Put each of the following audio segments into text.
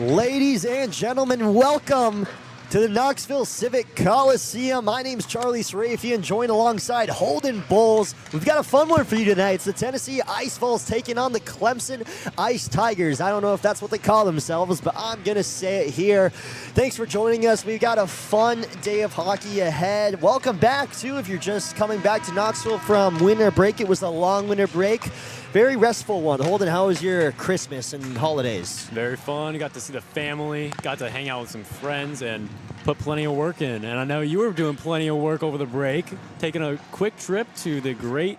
Ladies and gentlemen, welcome to the Knoxville Civic Coliseum. My name's Charlie Sarafian, joined alongside Holden, Boles. We've got a fun one for you tonight. It's the Tennessee Ice Vols taking on the Clemson Ice Tigers. I don't know if that's what they call themselves, but I'm going to say it here. Thanks for joining us. We've got a fun day of hockey ahead. Welcome back, too, if you're just coming back to Knoxville from winter break. It was a long winter break. Very restful one. Holden, how was your Christmas and holidays? Very fun. Got to see the family, got to hang out with some friends, and put plenty of work in. And I know you were doing plenty of work over the break, taking a quick trip to the great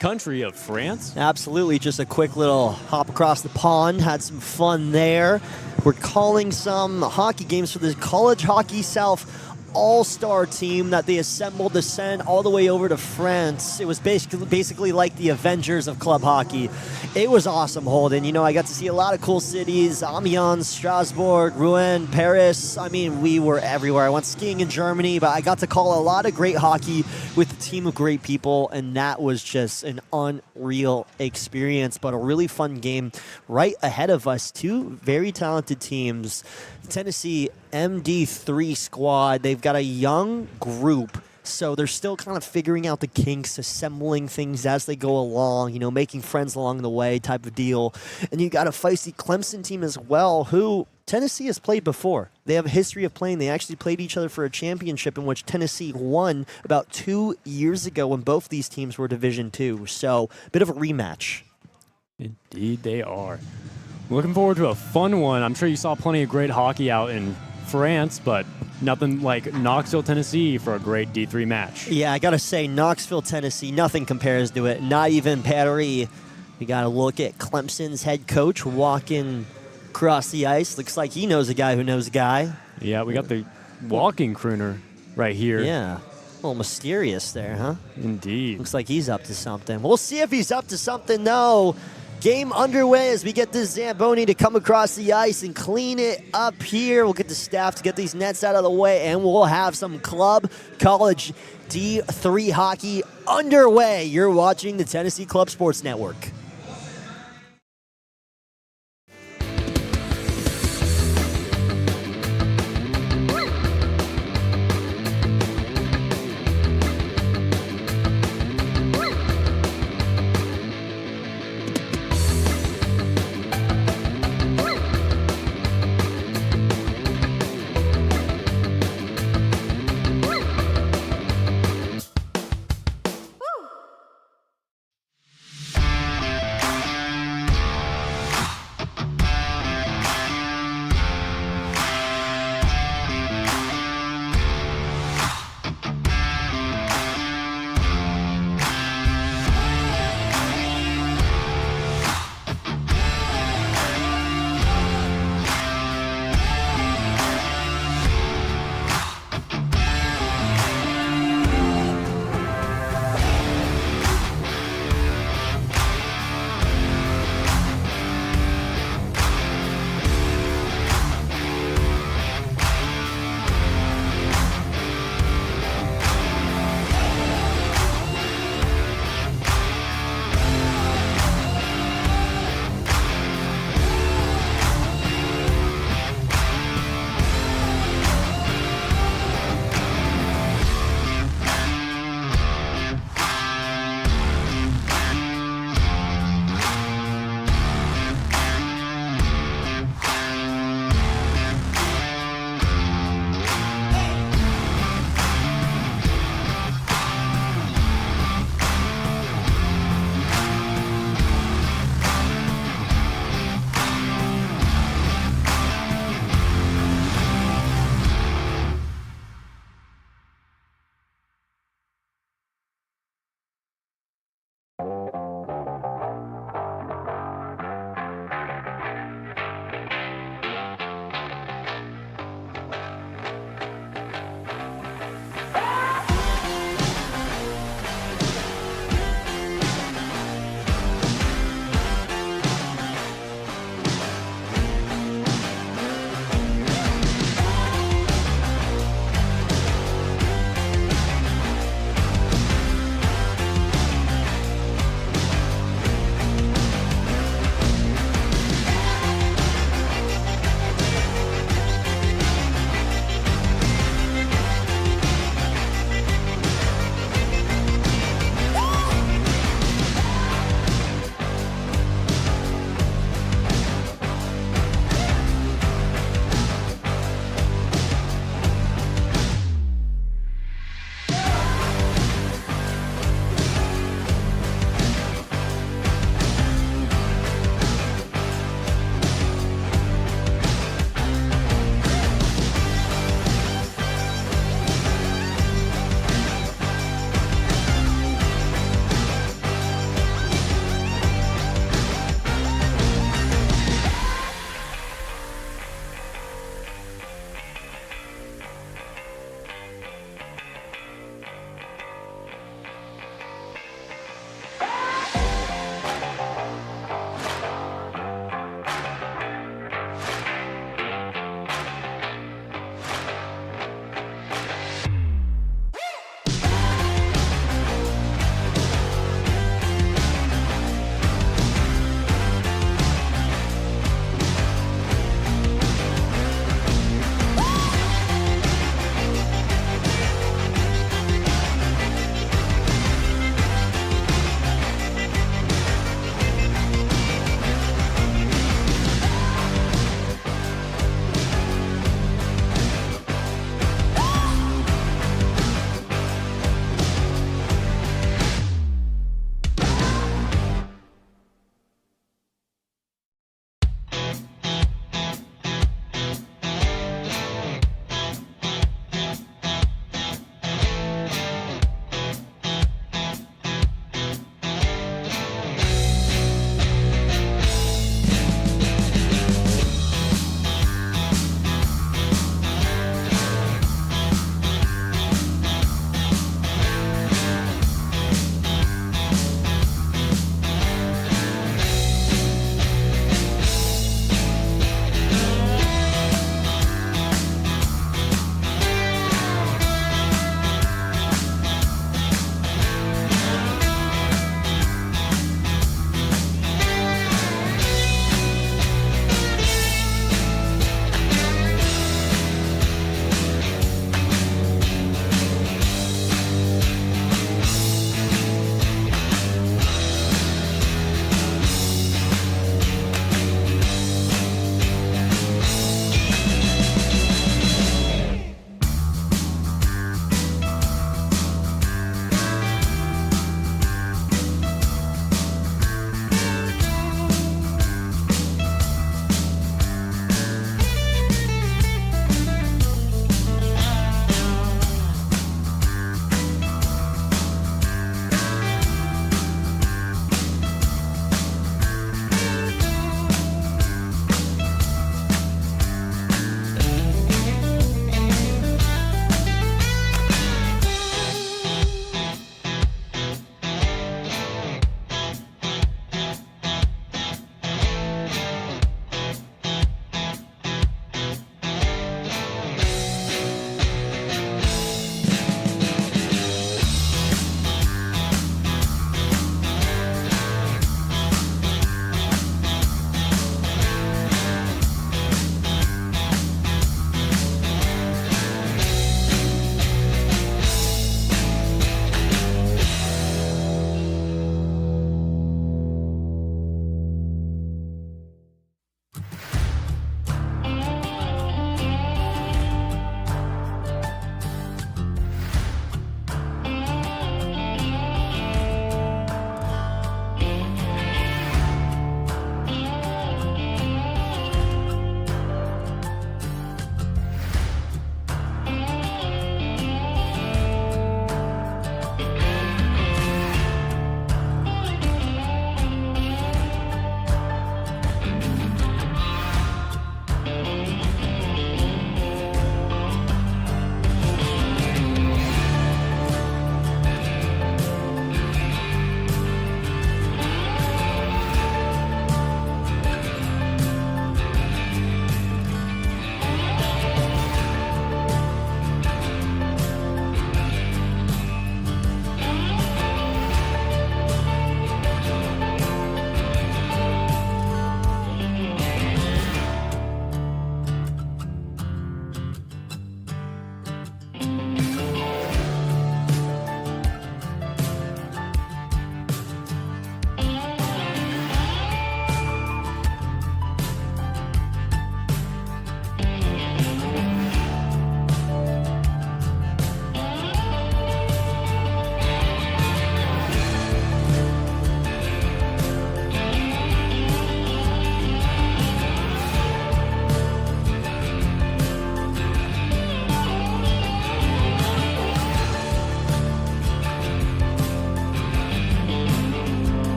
country of France. Absolutely. Just a quick little hop across the pond. Had some fun there. We're calling some hockey games for the College Hockey South all-star team that they assembled to send all the way over to France. It was basically like the Avengers of club hockey. It was awesome, Holden. You know, I got to see a lot of cool cities: Amiens, Strasbourg, Rouen, Paris. I mean, we were everywhere. I went skiing in Germany, but I got to call a lot of great hockey with a team of great people, and that was just an unreal experience, but a really fun game right ahead of us. Two very talented teams. Tennessee MD3 squad. They've got a young group, so they're still kind of figuring out the kinks, assembling things as they go along, you know, making friends along the way type of deal. And you got a feisty Clemson team as well, who Tennessee has played before. They have a history of playing. They actually played each other for a championship in which Tennessee won about 2 years ago when both these teams were Division II. So a bit of a rematch. Indeed they are. Looking forward to a fun one. I'm sure you saw plenty of great hockey out in France, but nothing like Knoxville, Tennessee for a great D3 match. Yeah, I got to say, Knoxville, Tennessee, nothing compares to it. Not even Paris. We got to look at Clemson's head coach walking across the ice. Looks like he knows a guy who knows a guy. Yeah, we got the walking crooner right here. Yeah, a little mysterious there, huh? Indeed. Looks like he's up to something. We'll see if he's up to something, though. Game underway as we get this Zamboni to come across the ice and clean it up here. We'll get the staff to get these nets out of the way, and we'll have some club college D3 hockey underway. You're watching the Tennessee Club Sports Network.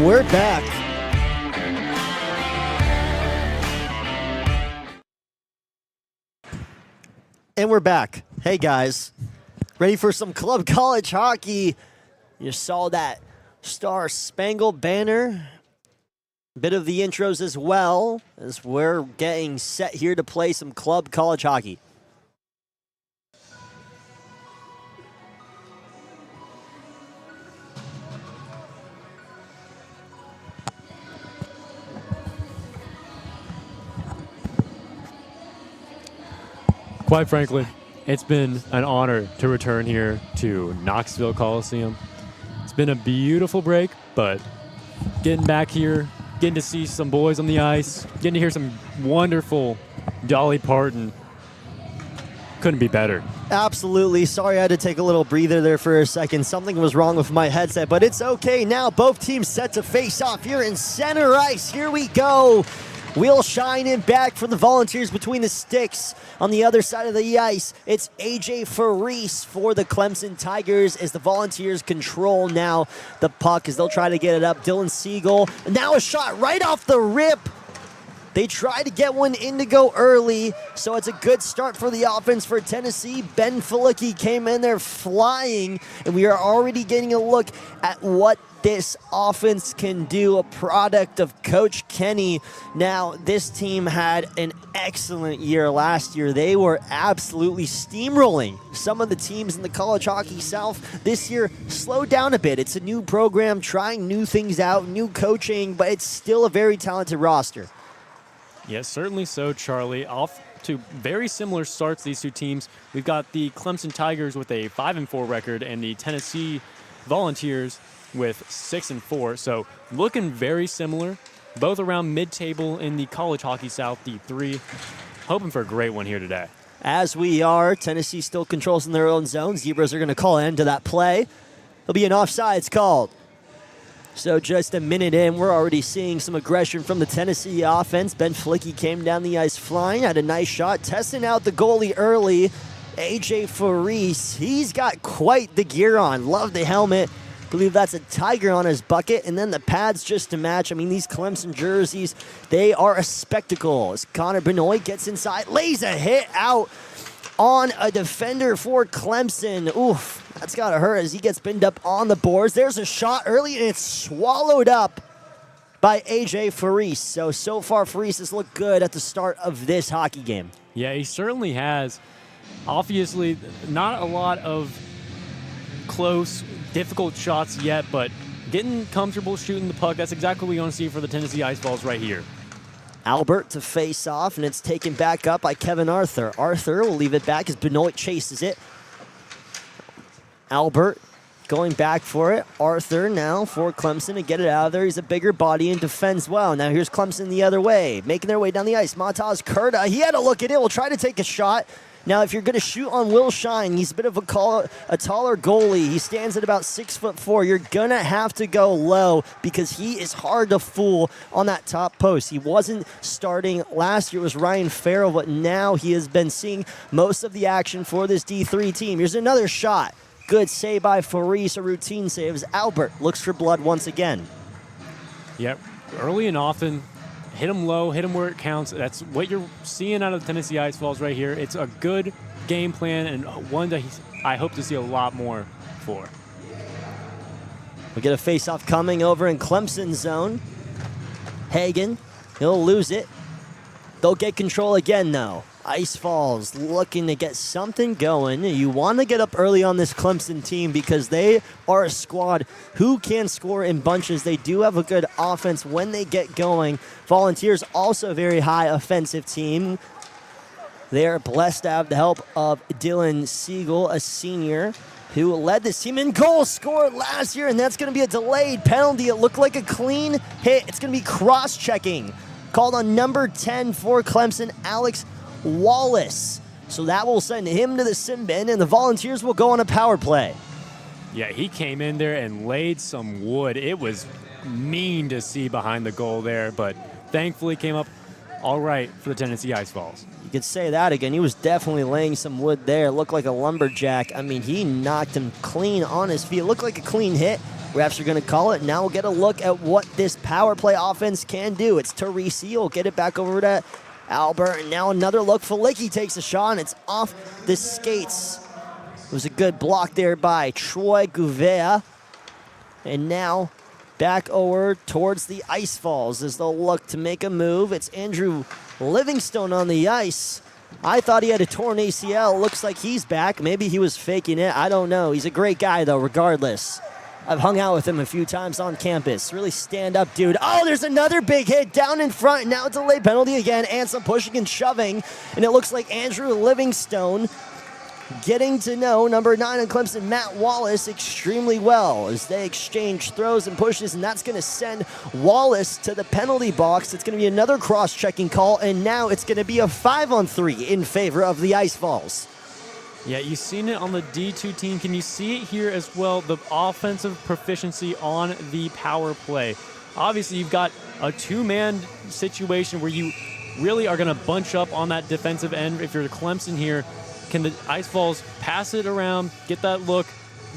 we're back. And we're back. Hey guys, ready for some club college hockey? You saw that Star Spangled Banner. Bit of the intros as well, as we're getting set here to play some club college hockey. Quite frankly, it's been an honor to return here to Knoxville Coliseum. It's been a beautiful break, but getting back here, getting to see some boys on the ice, getting to hear some wonderful Dolly Parton, couldn't be better. Absolutely. Sorry I had to take a little breather there for a second. Something was wrong with my headset, but it's okay now. Both teams set to face off here in center ice. Here we go. Wheel shining back for the Volunteers between the sticks. On the other side of the ice, it's AJ Faris for the Clemson Tigers as the Volunteers control now the puck as they'll try to get it up. Dylan Siegel, now a shot right off the rip. They tried to get one in to go early, so it's a good start for the offense for Tennessee. Ben Fulicki came in there flying, and we are already getting a look at what this offense can do, a product of Coach Kenny. Now, this team had an excellent year last year. They were absolutely steamrolling some of the teams in the College Hockey South. This year, slowed down a bit. It's a new program, trying new things out, new coaching, but it's still a very talented roster. Yes, certainly so, Charlie. Off to very similar starts, these two teams. We've got the Clemson Tigers with a 5-4 record and the Tennessee Volunteers with 6-4. So looking very similar, both around mid-table in the College Hockey South D3. Hoping for a great one here today. As we are, Tennessee still controls in their own zone. Zebras are going to call an end to that play. There'll be an offsides called. So just a minute in, we're already seeing some aggression from the Tennessee offense. Ben Flicky came down the ice flying, had a nice shot, testing out the goalie early. AJ Faris, he's got quite the gear on. Love the helmet. Believe that's a tiger on his bucket, and then the pads just to match. I mean, these Clemson jerseys, they are a spectacle. As Connor Benoit gets inside, lays a hit out on a defender for Clemson. Oof. That's got to hurt as he gets pinned up on the boards. There's a shot early, and it's swallowed up by AJ Faris. So far, Faris has looked good at the start of this hockey game. Yeah, he certainly has. Obviously, not a lot of close, difficult shots yet, but getting comfortable shooting the puck. That's exactly what we want to see for the Tennessee Ice Vols right here. Albert to face off, and it's taken back up by Kevin Arthur. Arthur will leave it back as Benoit chases it. Albert going back for it. Arthur now for Clemson to get it out of there. He's a bigger body and defends well. Now here's Clemson the other way, making their way down the ice. Mataz Kurta, he had a look at it. Will try to take a shot. Now, if you're going to shoot on Will Shine, he's a bit of a taller goalie. He stands at about 6'4". You're going to have to go low because he is hard to fool on that top post. He wasn't starting last year. It was Ryan Farrell, but now he has been seeing most of the action for this D3 team. Here's another shot. Good save by Faris, a routine save as Albert looks for blood once again. Yep, early and often, hit him low, hit him where it counts. That's what you're seeing out of the Tennessee Ice Vols right here. It's a good game plan and one that I hope to see a lot more for. We get a face-off coming over in Clemson zone. Hagen, he'll lose it. They'll get control again, though. Ice Vols looking to get something going. You want to get up early on this Clemson team because they are a squad who can score in bunches. They do have a good offense when they get going. Volunteers also a very high offensive team. They are blessed to have the help of Dylan Siegel, a senior, who led this team in goals scored last year, and that's going to be a delayed penalty. It looked like a clean hit. It's going to be cross-checking. Called on number 10 for Clemson, Alex Wallace. So that will send him to the sin bin, and the Volunteers will go on a power play. Yeah, he came in there and laid some wood. It was mean to see behind the goal there, but thankfully came up all right for the Tennessee Ice Vols. You could say that again. He was definitely laying some wood there. It looked like a lumberjack. I mean, he knocked him clean on his feet. It looked like a clean hit. Refs are going to call it. Now we'll get a look at what this power play offense can do. It's Teresi. Will get it back over to Albert. And now another look. Felicki takes a shot, and it's off the skates. It was a good block there by Troy Gouveia. And now back over towards the Ice Vols as they'll look to make a move. It's Andrew Livingstone on the ice. I thought he had a torn ACL. Looks like he's back. Maybe he was faking it. I don't know. He's a great guy, though, regardless. I've hung out with him a few times on campus. Really stand-up dude. Oh, there's another big hit down in front. Now it's a late penalty again. Hanson pushing and shoving. And it looks like Andrew Livingstone getting to know number 9 on Clemson, Matt Wallace, extremely well as they exchange throws and pushes, and that's going to send Wallace to the penalty box. It's going to be another cross-checking call, and now it's going to be a 5-on-3 in favor of the Ice Vols. Yeah, you've seen it on the D2 team. Can you see it here as well, the offensive proficiency on the power play? Obviously, you've got a two-man situation where you really are going to bunch up on that defensive end. If you're Clemson here, can the Ice Vols pass it around, get that look,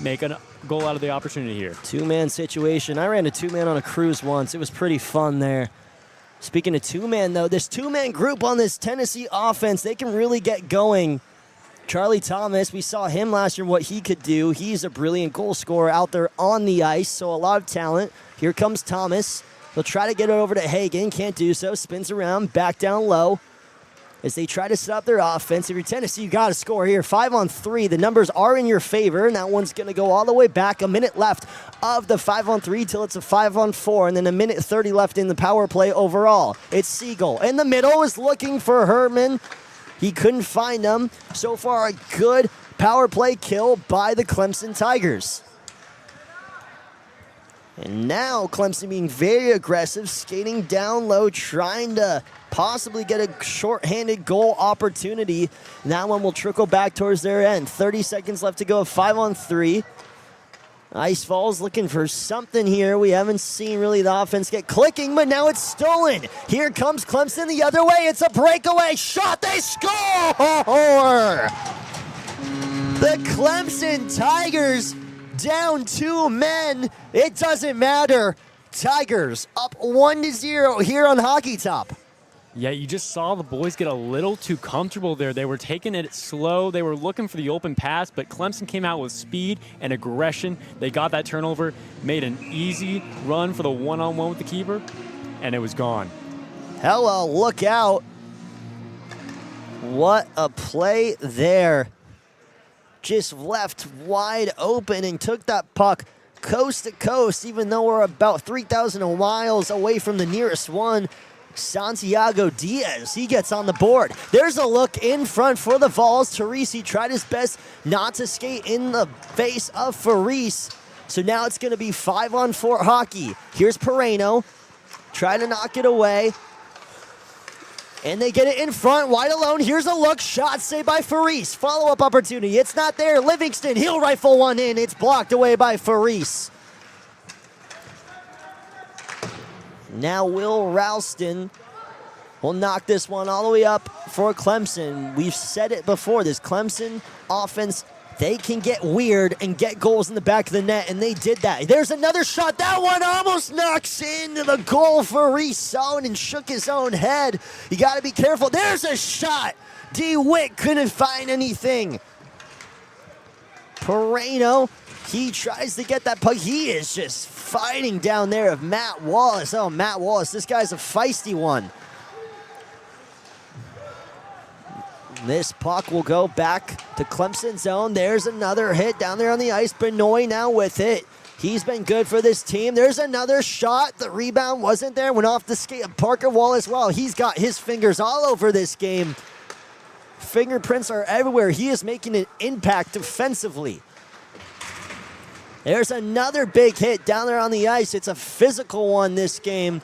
make a goal out of the opportunity here? Two-man situation. I ran a two-man on a cruise once. It was pretty fun there. Speaking of two-man, though, this two-man group on this Tennessee offense, they can really get going. Charlie Thomas, we saw him last year, what he could do. He's a brilliant goal scorer out there on the ice, so a lot of talent. Here comes Thomas. He'll try to get it over to Hagan. Can't do so. Spins around, back down low. As they try to set up their offense. If you're Tennessee, you got to score here. 5-on-3. The numbers are in your favor, and that one's going to go all the way back. A minute left of the 5-on-3 till it's a 5-on-4, and then a minute 30 left in the power play overall. It's Siegel. In the middle is looking for Herman. He couldn't find him. So far, a good power play kill by the Clemson Tigers. And now Clemson being very aggressive, skating down low, trying to possibly get a short-handed goal opportunity. And that one will trickle back towards their end. 30 seconds left to go, 5-on-3. Ice Vols looking for something here. We haven't seen really the offense get clicking, but now it's stolen. Here comes Clemson the other way. It's a breakaway shot. They score! The Clemson Tigers down 2 men. It doesn't matter. Tigers up 1-0 here on Hockey Top. Yeah, you just saw the boys get a little too comfortable there. They were taking it slow. They were looking for the open pass, but Clemson came out with speed and aggression. They got that turnover, made an easy run for the one-on-one with the keeper, and it was gone. Hello, look out. What a play there. Just left wide open and took that puck coast to coast, even though we're about 3,000 miles away from the nearest one. Santiago Diaz, he gets on the board. There's a look in front for the Vols. Teresi tried his best not to skate in the face of Faris. So now it's going to be 5-on-4 hockey. Here's Pereno. Try to knock it away. And they get it in front, wide alone. Here's a look, shot saved by Faris. Follow-up opportunity, it's not there. Livingston, he'll rifle one in. It's blocked away by Faris. Now Will Ralston will knock this one all the way up for Clemson. We've said it before, this Clemson offense, they can get weird and get goals in the back of the net, and they did that. There's another shot. That one almost knocks into the goal for Reese. Saw it and shook his own head. You got to be careful. There's a shot. D. Witt couldn't find anything. Pereno, he tries to get that puck. He is just fighting down there of Matt Wallace. Oh, Matt Wallace, this guy's a feisty one. This puck will go back to Clemson zone. There's another hit down there on the ice. Benoit now with it. He's been good for this team. There's another shot. The rebound wasn't there. Went off the skate of Parker Wallace. Well, he's got his fingers all over this game. Fingerprints are everywhere. He is making an impact defensively. There's another big hit down there on the ice. It's a physical one this game.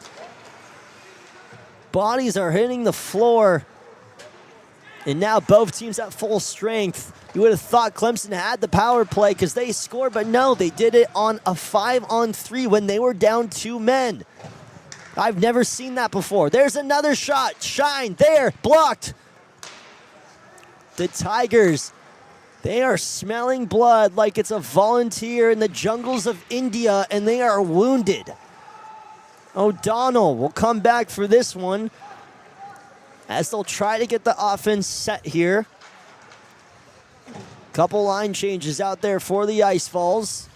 Bodies are hitting the floor. And now both teams at full strength. You would have thought Clemson had the power play because they scored, but no, they did it on a 5-on-3 when they were down 2 men. I've never seen that before. There's another shot. Shine there, blocked. The Tigers, They are smelling blood like it's a volunteer in the jungles of India, and they are wounded. O'Donnell will come back for this one as they'll try to get the offense set here. Couple line changes out there for the Ice Vols.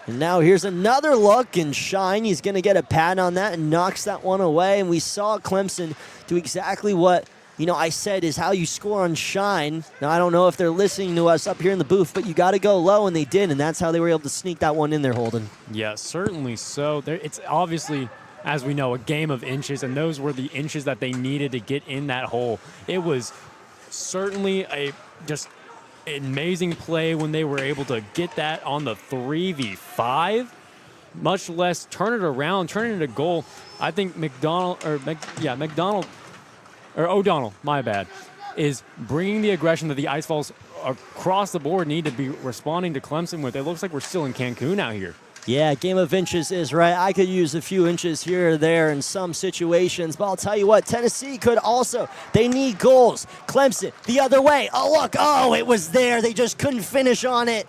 And now here's another look, and Shine, he's going to get a pad on that and knocks that one away. And we saw Clemson do exactly what, I said is how you score on Shine. Now, I don't know if they're listening to us up here in the booth, but you got to go low, and they did, and that's how they were able to sneak that one in there, Holden. Yeah, certainly so. It's obviously, as we know, a game of inches, and those were the inches that they needed to get in that hole. It was certainly a just amazing play when they were able to get that on the 3v5, much less turn it around, turn it into goal. I think O'Donnell, my bad, is bringing the aggression that the Ice Vols across the board need to be responding to Clemson with. It looks like we're still in Cancun out here. Yeah, game of inches is right. I could use a few inches here or there in some situations, but I'll tell you what, Tennessee could also. They need goals. Clemson, the other way. Oh, look. Oh, it was there. They just couldn't finish on it.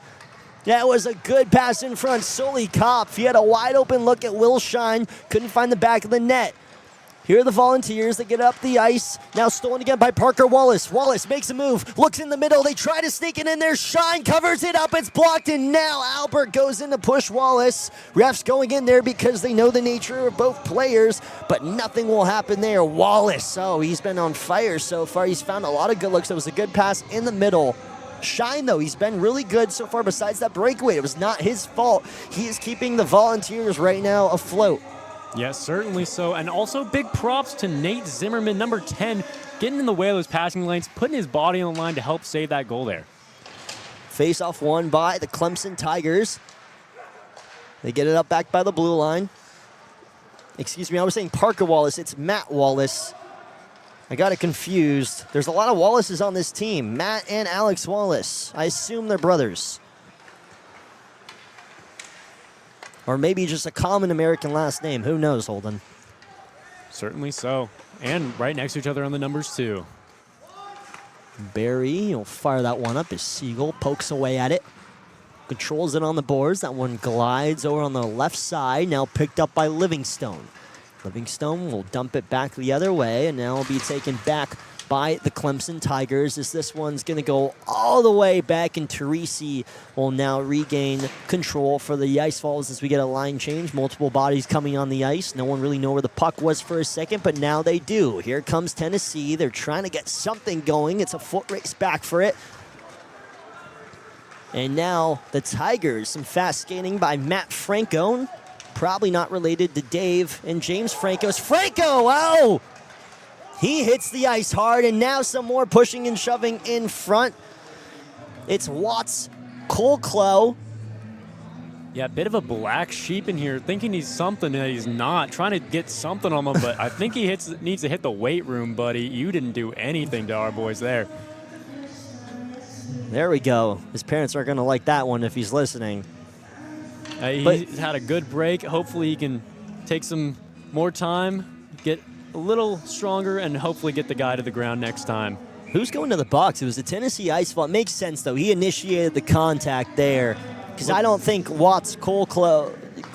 That was a good pass in front. Sully Kopf, he had a wide open look at Will Shine. Couldn't find the back of the net. Here are the Volunteers that get up the ice. Now stolen again by Parker Wallace. Wallace makes a move, looks in the middle. They try to sneak it in there. Shine covers it up. It's blocked, and now Albert goes in to push Wallace. Refs going in there because they know the nature of both players, but nothing will happen there. Wallace, he's been on fire so far. He's found a lot of good looks. It was a good pass in the middle. Shine, though, he's been really good so far besides that breakaway. It was not his fault. He is keeping the Volunteers right now afloat. Yes, certainly so. And also big props to Nate Zimmerman, number 10, getting in the way of those passing lanes, putting his body on the line to help save that goal there. Face-off won by the Clemson Tigers. They get it up back by the blue line. Excuse me, I was saying Parker Wallace. It's Matt Wallace. I got it confused. There's a lot of Wallaces on this team. Matt and Alex Wallace. I assume they're brothers. Or maybe just a common American last name. Who knows, Holden? Certainly so. And right next to each other on the numbers, too. Barry will fire that one up as Siegel pokes away at it. Controls it on the boards. That one glides over on the left side. Now picked up by Livingstone. Livingstone will dump it back the other way, and now will be taken back by the Clemson Tigers as this one's going to go all the way back, and Teresi will now regain control for the Ice Vols as we get a line change. Multiple bodies coming on the ice. No one really knew where the puck was for a second, but now they do. Here comes Tennessee. They're trying to get something going. It's a foot race back for it. And now the Tigers, some fast skating by Matt Franco. Probably not related to Dave and James Franco's. Franco, oh! He hits the ice hard, and now some more pushing and shoving in front. It's Watts Colclough. Yeah, a bit of a black sheep in here, thinking he's something that he's not, trying to get something on him, but I think he needs to hit the weight room, buddy. You didn't do anything to our boys there. There we go. His parents aren't going to like that one if he's listening. He's had a good break. Hopefully he can take some more time, get a little stronger, and hopefully get the guy to the ground next time. Who's going to the box? It was the Tennessee Ice Vols. It makes sense, though. He initiated the contact there because I don't think Watts Colclough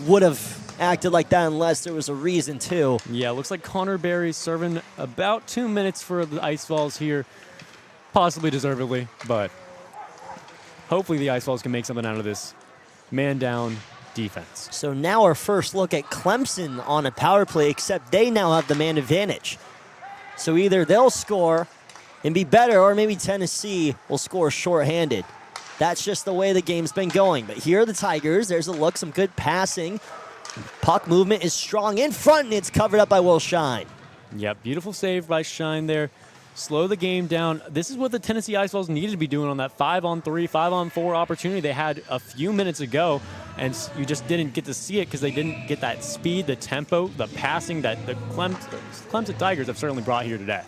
would have acted like that unless there was a reason to. Yeah, looks like Connor Berry's serving about 2 minutes for the Ice Vols here, possibly deservedly, but hopefully the Ice Vols can make something out of this man-down defense. So now our first look at Clemson on a power play, except they now have the man advantage. So either they'll score and be better, or maybe Tennessee will score shorthanded. That's just the way the game's been going. But here are the Tigers. There's a look, some good passing. Puck movement is strong in front, and it's covered up by Will Shine. Yep, beautiful save by Shine there. Slow the game down. This is what the Tennessee Ice Vols needed to be doing on that 5-on-3, 5-on-4 opportunity they had a few minutes ago, and you just didn't get to see it because they didn't get that speed, the tempo, the passing that the Clemson Tigers have certainly brought here today.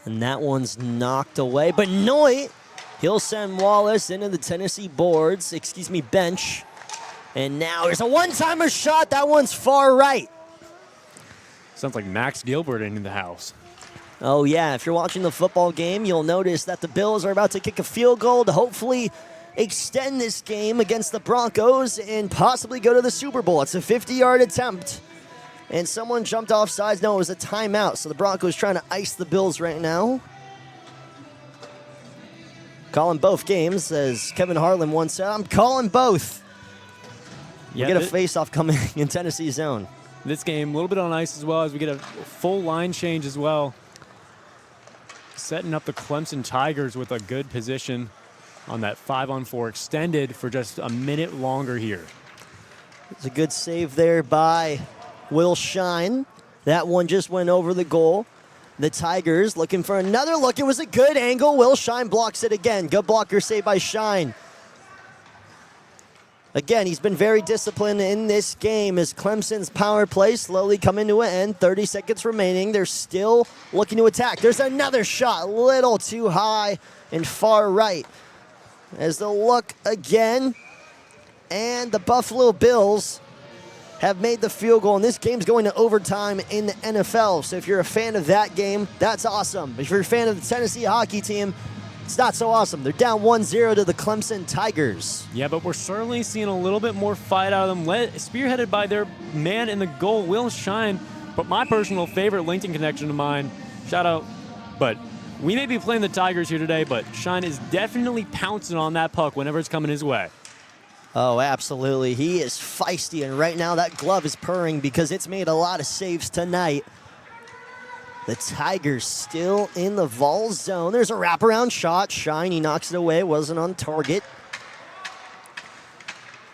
And that one's knocked away, but Noit, he'll send Wallace into the Tennessee bench. And now there's a one-timer shot. That one's far right. Sounds like Max Gilbert in the house. Oh, yeah, if you're watching the football game, you'll notice that the Bills are about to kick a field goal to hopefully extend this game against the Broncos and possibly go to the Super Bowl. It's a 50-yard attempt, and someone jumped off sides. No, it was a timeout, so the Broncos trying to ice the Bills right now. Calling both games, as Kevin Harlan once said, I'm calling both. Yeah, we get a face-off coming in Tennessee zone. This game, a little bit on ice as well, as we get a full line change as well. Setting up the Clemson Tigers with a good position on that 5-on-4 extended for just a minute longer here. It's a good save there by Will Shine. That one just went over the goal. The Tigers looking for another look. It was a good angle. Will Shine blocks it again. Good blocker save by Shine. Again, he's been very disciplined in this game as Clemson's power play slowly coming to an end. 30 seconds remaining. They're still looking to attack. There's another shot, a little too high and far right. As the look again, and the Buffalo Bills have made the field goal, and this game's going to overtime in the NFL. So if you're a fan of that game, that's awesome. If you're a fan of the Tennessee hockey team, it's not so awesome. They're down 1-0 to the Clemson Tigers. Yeah, but we're certainly seeing a little bit more fight out of them, spearheaded by their man in the goal, Will Shine. But my personal favorite LinkedIn connection of mine, shout out, but we may be playing the Tigers here today, but Shine is definitely pouncing on that puck whenever it's coming his way. Oh, absolutely. He is feisty, and right now that glove is purring because it's made a lot of saves tonight. The Tigers still in the Vols zone. There's a wraparound shot. Shine, he knocks it away. Wasn't on target.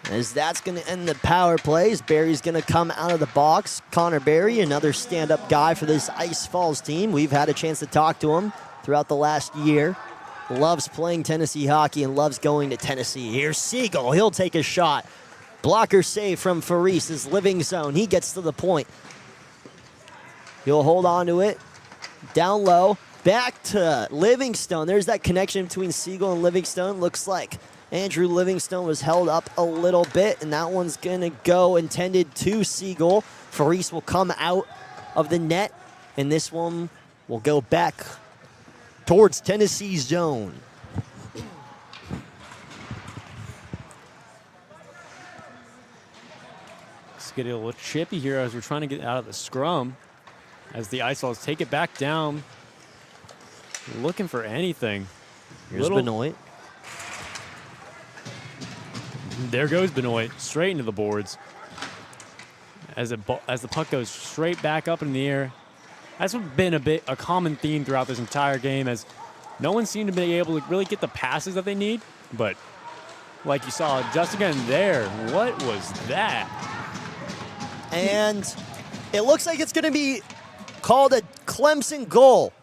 As that's going to end the power plays. Barry's going to come out of the box. Connor Barry, another stand-up guy for this Ice Vols team. We've had a chance to talk to him throughout the last year. Loves playing Tennessee hockey and loves going to Tennessee. Here's Siegel. He'll take a shot. Blocker save from Faris, his living zone. He gets to the point. He'll hold on to it. Down low. Back to Livingstone. There's that connection between Siegel and Livingstone. Looks like Andrew Livingstone was held up a little bit, and that one's going to go intended to Siegel. Faris will come out of the net, and this one will go back towards Tennessee zone. Let's get a little chippy here as we're trying to get out of the scrum. As the Ice Vols take it back down, looking for anything. Here's Benoit. There goes Benoit, straight into the boards. As the puck goes straight back up in the air. That's been a common theme throughout this entire game, as no one seemed to be able to really get the passes that they need. But like you saw just again there, what was that? And it looks like it's going to be called a Clemson goal.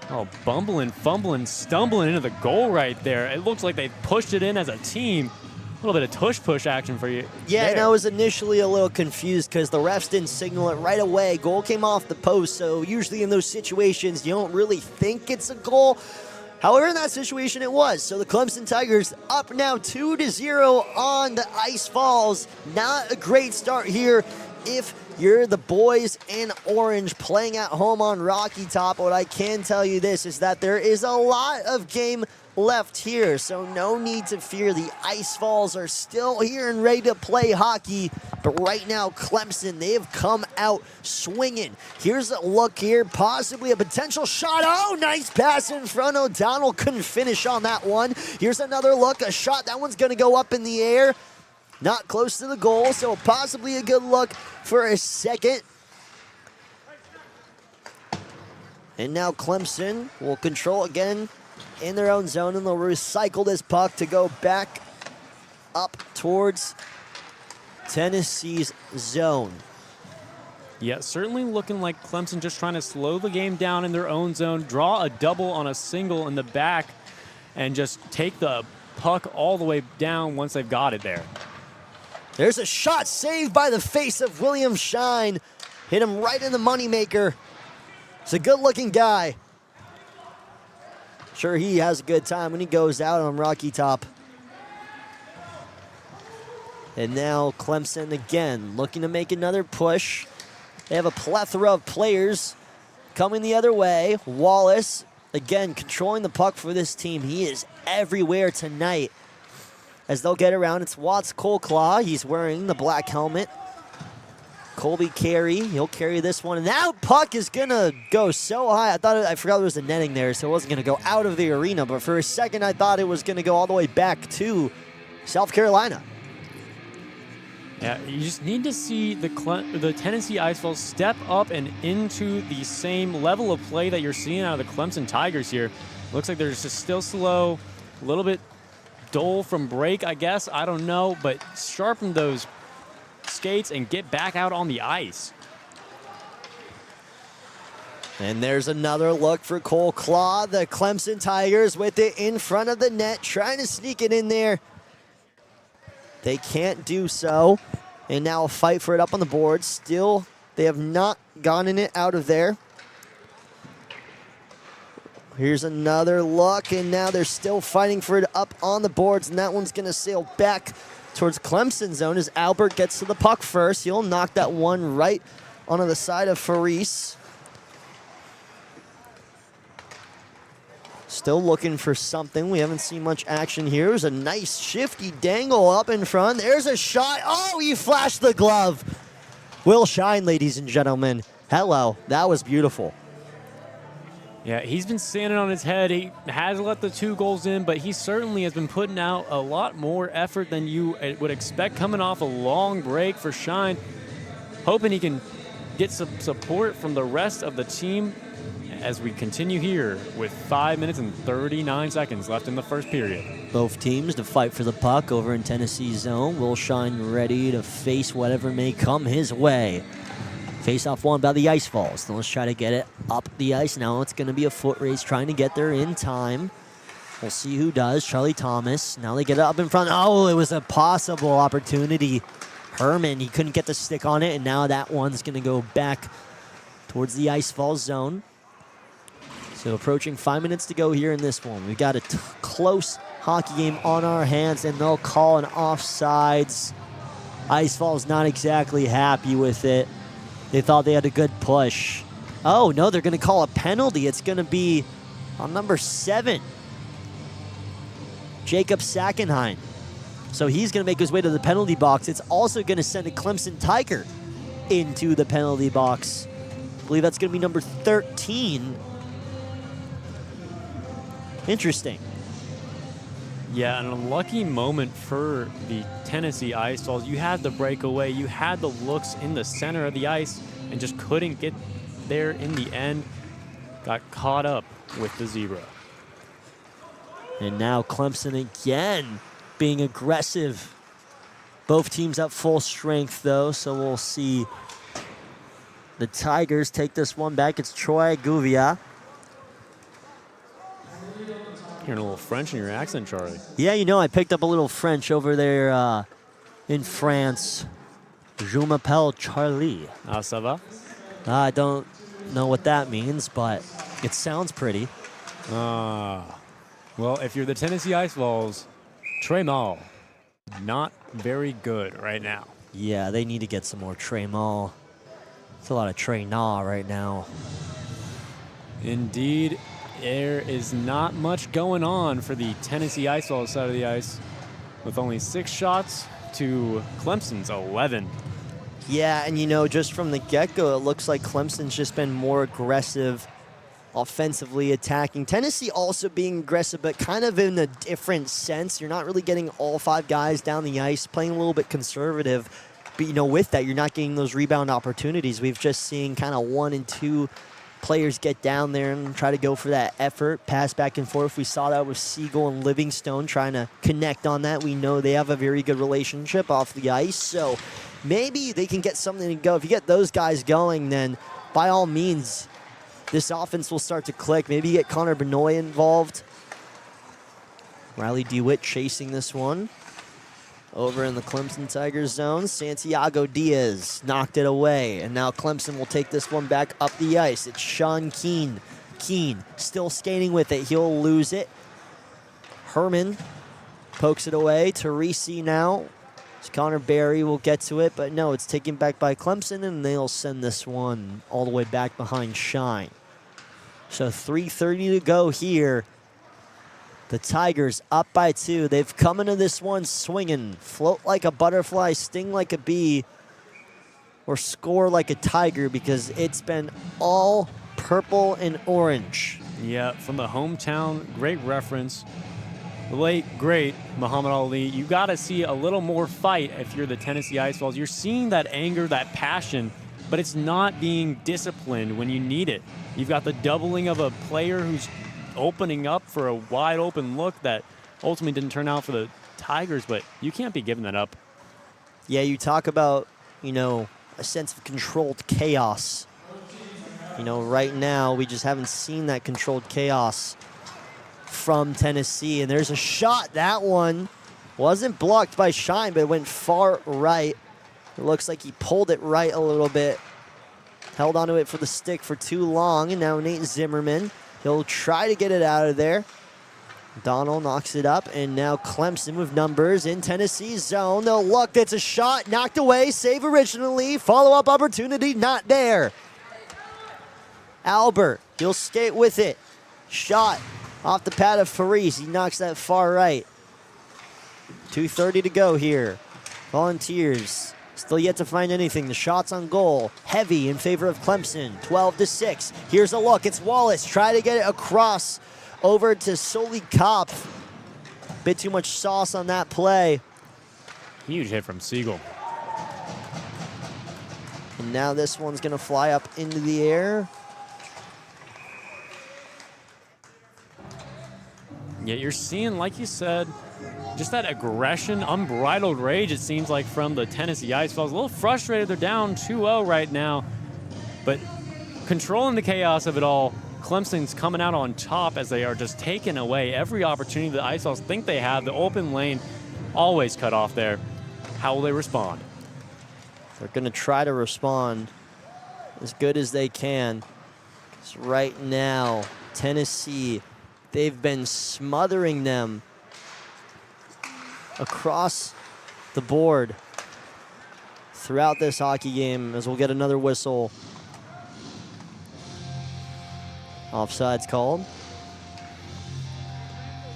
Oh, bumbling, fumbling, stumbling into the goal right there. It looks like they pushed it in as a team. A little bit of tush-push action for you. Yeah, there. and I was initially a little confused because the refs didn't signal it right away. Goal came off the post, so usually in those situations, you don't really think it's a goal. However, in that situation, it was. So the Clemson Tigers up now 2-0 on the Ice Vols. Not a great start here if you're the boys in orange playing at home on Rocky Top. What I can tell you this is that there is a lot of game left here, so no need to fear. The Ice Vols are still here and ready to play hockey, but right now Clemson, they have come out swinging. Here's a look here, possibly a potential shot. Oh, nice pass in front. O'Donnell couldn't finish on that one. Here's another look, a shot. That one's going to go up in the air. Not close to the goal, so possibly a good look for a second. And now Clemson will control again in their own zone, and they'll recycle this puck to go back up towards Tennessee's zone. Yeah, certainly looking like Clemson just trying to slow the game down in their own zone, draw a double on a single in the back, and just take the puck all the way down once they've got it there. There's a shot saved by the face of William Shine. Hit him right in the moneymaker. It's a good-looking guy. Sure, he has a good time when he goes out on Rocky Top. And now Clemson again looking to make another push. They have a plethora of players coming the other way. Wallace, again, controlling the puck for this team. He is everywhere tonight. As they'll get around, it's Watts Coleclaw. He's wearing the black helmet. Colby Carey, he'll carry this one. And that puck is going to go so high. I forgot there was a netting there, so it wasn't going to go out of the arena. But for a second, I thought it was going to go all the way back to South Carolina. Yeah, you just need to see the Tennessee Ice Vols step up and into the same level of play that you're seeing out of the Clemson Tigers here. Looks like they're just still slow, a little bit dull from break, I guess. I don't know, but sharpen those skates and get back out on the ice. And there's another look for Coleclaw. The Clemson Tigers with it in front of the net, trying to sneak it in there. They can't do so. And now a fight for it up on the board. Still, they have not gotten it out of there. Here's another look, and now they're still fighting for it up on the boards, and that one's going to sail back towards Clemson zone as Albert gets to the puck first. He'll knock that one right onto the side of Faris. Still looking for something. We haven't seen much action here. There's a nice shifty dangle up in front. There's a shot. Oh, he flashed the glove. Will Shine, ladies and gentlemen. Hello. That was beautiful. Yeah, he's been standing on his head. He has let the 2 goals in, but he certainly has been putting out a lot more effort than you would expect coming off a long break for Shine. Hoping he can get some support from the rest of the team as we continue here with 5 minutes and 39 seconds left in the first period. Both teams to fight for the puck over in Tennessee zone. Will Shine ready to face whatever may come his way. Face-off won by the Ice Vols. So let's try to get it up the ice. Now it's going to be a foot race trying to get there in time. We'll see who does. Charlie Thomas. Now they get it up in front. Oh, it was a possible opportunity. Herman, he couldn't get the stick on it, and now that one's going to go back towards the Ice Vols zone. So approaching 5 minutes to go here in this one. We've got a close hockey game on our hands, and they'll call an offsides. Ice Vols not exactly happy with it. They thought they had a good push. Oh, no, they're going to call a penalty. It's going to be on number 7, Jacob Sackenheim. So he's going to make his way to the penalty box. It's also going to send a Clemson Tiger into the penalty box. I believe that's going to be number 13. Interesting. Yeah, an unlucky moment for the Tennessee Ice Vols. You had the breakaway, you had the looks in the center of the ice, and just couldn't get there in the end. Got caught up with the zebra. And now Clemson again being aggressive. Both teams at full strength, though, so we'll see the Tigers take this one back. It's Troy Gouveia. Hearing a little French in your accent, Charlie. Yeah, you know, I picked up a little French over there in France. Je m'appelle Charlie. Ah, ça va? I don't know what that means, but it sounds pretty. Well, if you're the Tennessee Ice Vols, très mal. Not very good right now. Yeah, they need to get some more très mal. It's a lot of très na right now. Indeed. There is not much going on for the Tennessee Ice Vols side of the ice with only 6 shots to Clemson's 11. Yeah, and you know, just from the get-go, it looks like Clemson's just been more aggressive offensively attacking. Tennessee also being aggressive, but kind of in a different sense. You're not really getting all 5 guys down the ice, playing a little bit conservative. But, you know, with that, you're not getting those rebound opportunities. We've just seen kind of 1 and 2 players get down there and try to go for that effort, pass back and forth. We saw that with Siegel and Livingstone trying to connect on that. We know they have a very good relationship off the ice, so maybe they can get something to go. If you get those guys going, then by all means, this offense will start to click. Maybe you get Connor Benoit involved. Riley DeWitt chasing this one. Over in the Clemson Tigers zone, Santiago Diaz knocked it away, and now Clemson will take this one back up the ice. It's Sean Keene. Keene still skating with it. He'll lose it. Herman pokes it away. Teresi now. Connor Berry will get to it, but no, it's taken back by Clemson, and they'll send this one all the way back behind Shine. So 3:30 to go here. The Tigers up by 2. They've come into this one swinging. Float like a butterfly, sting like a bee, or score like a tiger, because it's been all purple and orange. Yeah, from the hometown, great reference. The late, great Muhammad Ali. You got to see a little more fight if you're the Tennessee Ice Vols. You're seeing that anger, that passion, but it's not being disciplined when you need it. You've got the doubling of a player who's opening up for a wide open look that ultimately didn't turn out for the Tigers, but you can't be giving that up. Yeah, you talk about, a sense of controlled chaos. Right now we just haven't seen that controlled chaos from Tennessee. And there's a shot. That one wasn't blocked by Shine, but it went far right. It looks like he pulled it right a little bit. Held onto it for the stick for too long, and now Nate Zimmerman, he'll try to get it out of there. Donald knocks it up, and now Clemson with numbers in Tennessee's zone. They'll look, it's a shot, knocked away, save originally, follow-up opportunity, not there. Albert, he'll skate with it. Shot off the pad of Faris, he knocks that far right. 2:30 to go here. Volunteers still yet to find anything. The shot's on goal. Heavy in favor of Clemson. 12-6. Here's a look. It's Wallace. Try to get it across over to Soli Kopf. Bit too much sauce on that play. Huge hit from Siegel. And now this one's going to fly up into the air. Yeah, you're seeing, like you said, just that aggression, unbridled rage, it seems like, from the Tennessee Ice Vols. A little frustrated. They're down 2-0 right now. But controlling the chaos of it all, Clemson's coming out on top as they are just taking away every opportunity the Ice Vols think they have. The open lane always cut off there. How will they respond? They're going to try to respond as good as they can. Because right now, Tennessee, they've been smothering them across the board throughout this hockey game, as we'll get another whistle. Offside's called.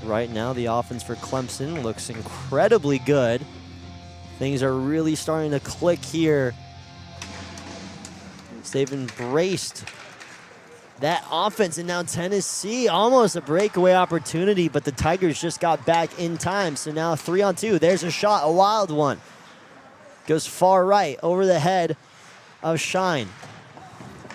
Right now, the offense for Clemson looks incredibly good. Things are really starting to click here. They've embraced that offense, and now Tennessee, almost a breakaway opportunity, but the Tigers just got back in time. So now 3-on-2. There's a shot, a wild one. Goes far right, over the head of Shine.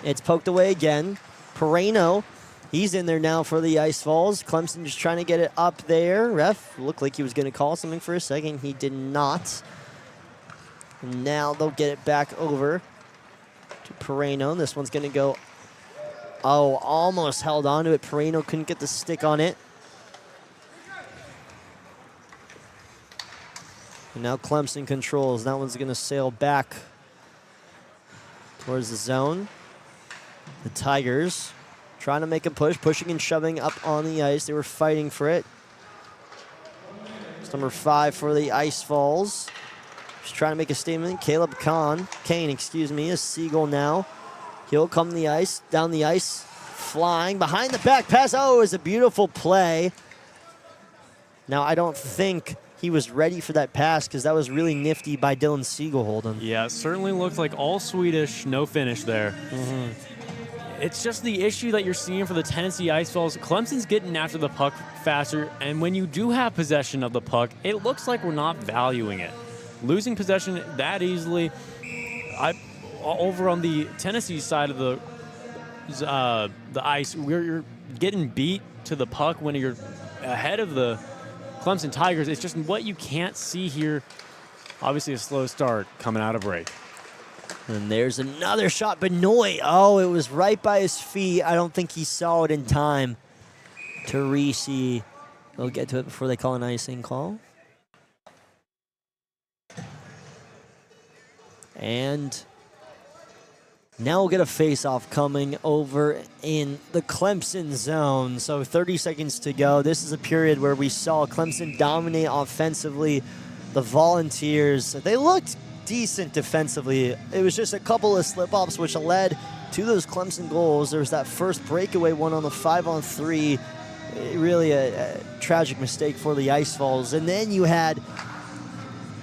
It's poked away again. Pereno, he's in there now for the Ice Vols. Clemson just trying to get it up there. Ref looked like he was going to call something for a second. He did not. And now they'll get it back over to Pereno. This one's going to go. Oh, almost held on to it. Pereno couldn't get the stick on it. And now Clemson controls. That one's going to sail back towards the zone. The Tigers trying to make a push, pushing and shoving up on the ice. They were fighting for it. It's number 5 for the Ice Vols. Just trying to make a statement. Caleb Kane, is Siegel now. He'll come down the ice, flying behind the back pass. Oh, it was a beautiful play. Now, I don't think he was ready for that pass, because that was really nifty by Dylan Siegel, Holden. Yeah, it certainly looked like all Swedish, no finish there. It's just the issue that you're seeing for the Tennessee Ice Vols. Clemson's getting after the puck faster, and when you do have possession of the puck, it looks like we're not valuing it. Losing possession that easily, over on the Tennessee side of the ice, you're getting beat to the puck when you're ahead of the Clemson Tigers. It's just what you can't see here. Obviously a slow start coming out of break. And there's another shot. Benoit, oh, it was right by his feet. I don't think he saw it in time. Teresi, we'll get to it before they call an icing call. And now we'll get a face-off coming over in the Clemson zone. So 30 seconds to go. This is a period where we saw Clemson dominate offensively. The Volunteers, they looked decent defensively. It was just a couple of slip-ups which led to those Clemson goals. There was that first breakaway one on the 5-on-3. Really a tragic mistake for the Ice Vols. And then you had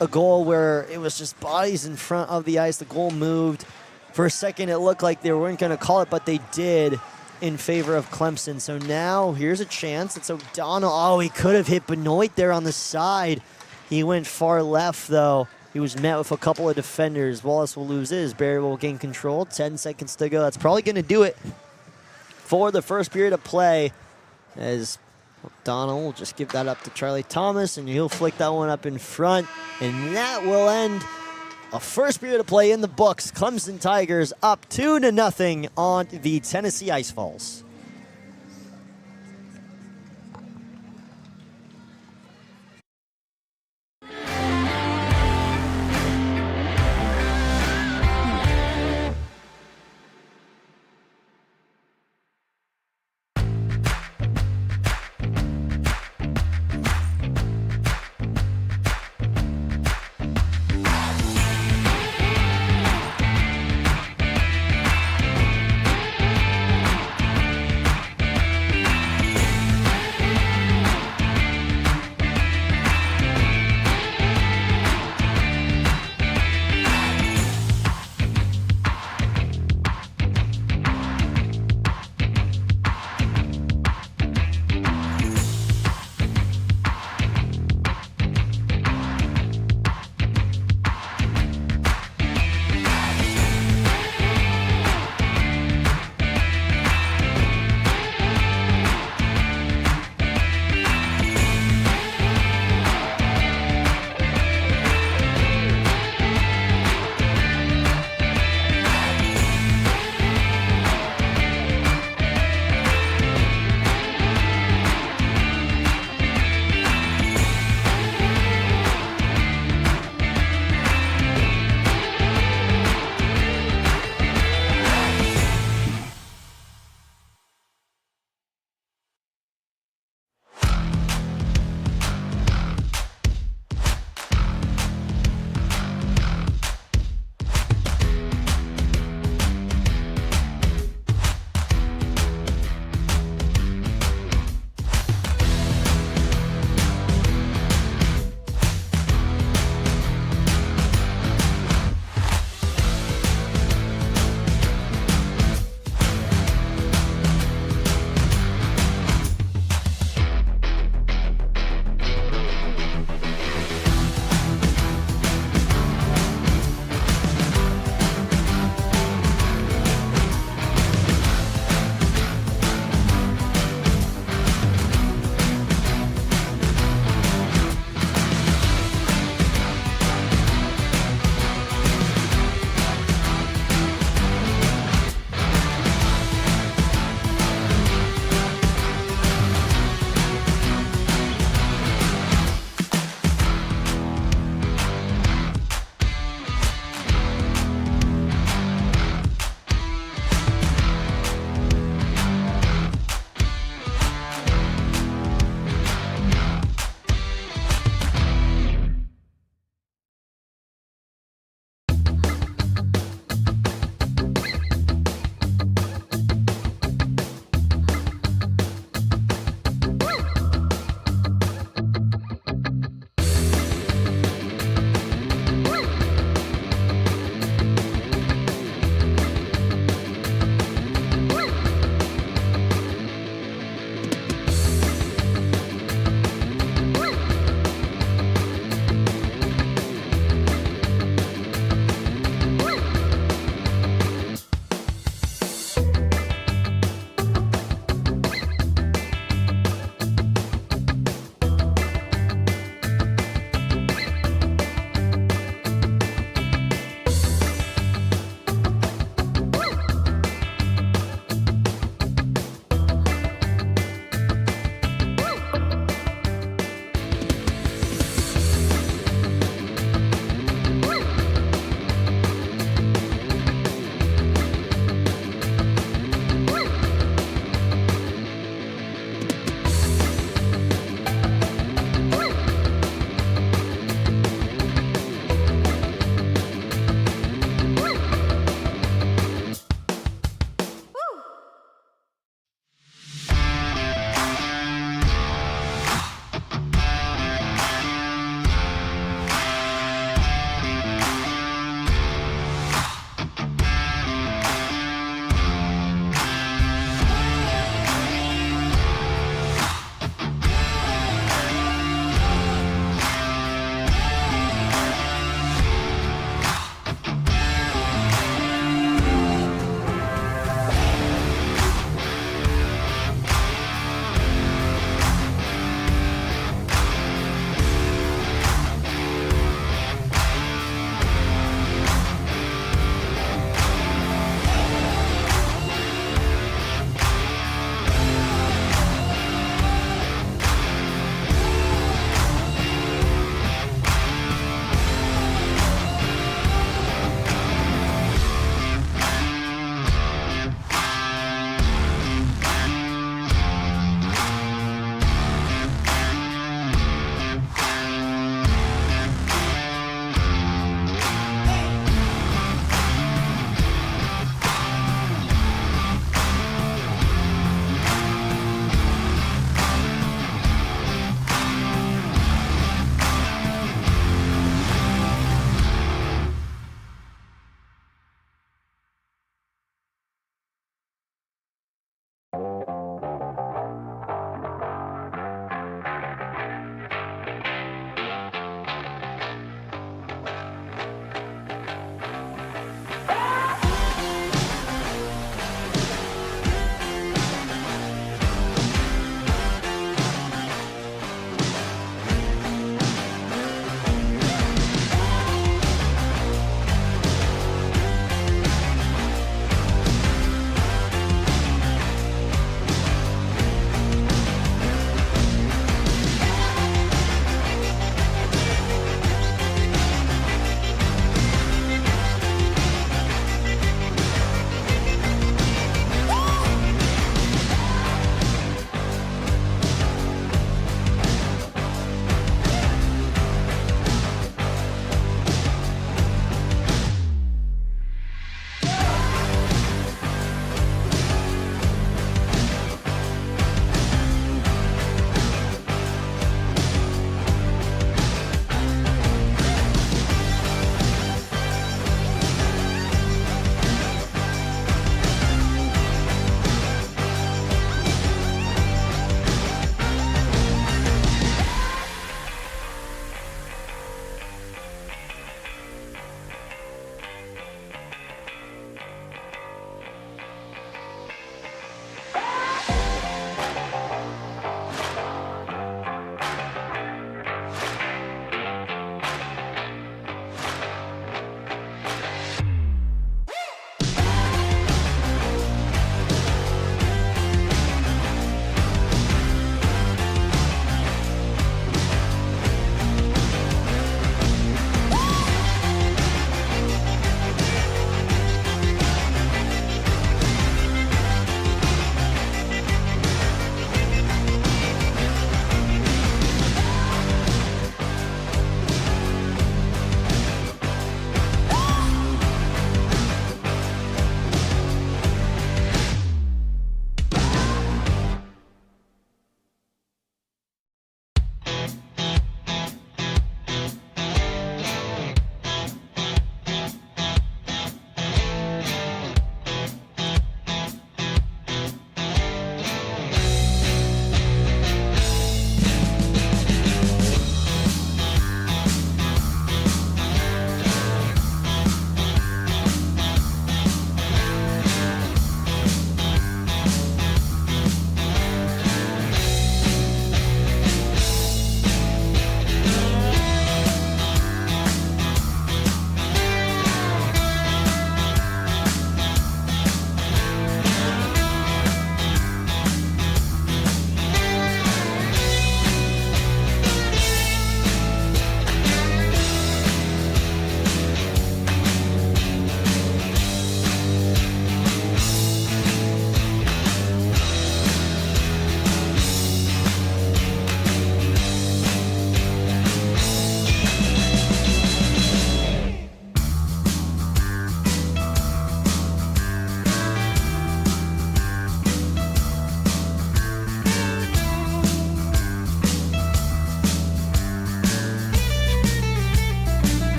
a goal where it was just bodies in front of the ice. The goal moved. For a second, it looked like they weren't going to call it, but they did in favor of Clemson. So now here's a chance. It's O'Donnell. Oh, he could have hit Benoit there on the side. He went far left, though. He was met with a couple of defenders. Wallace will lose his. Barry will gain control. 10 seconds to go. That's probably going to do it for the first period of play, as O'Donnell will just give that up to Charlie Thomas, and he'll flick that one up in front. And that will end a first period of play in the books. Clemson Tigers up 2-0 on the Tennessee Ice Vols.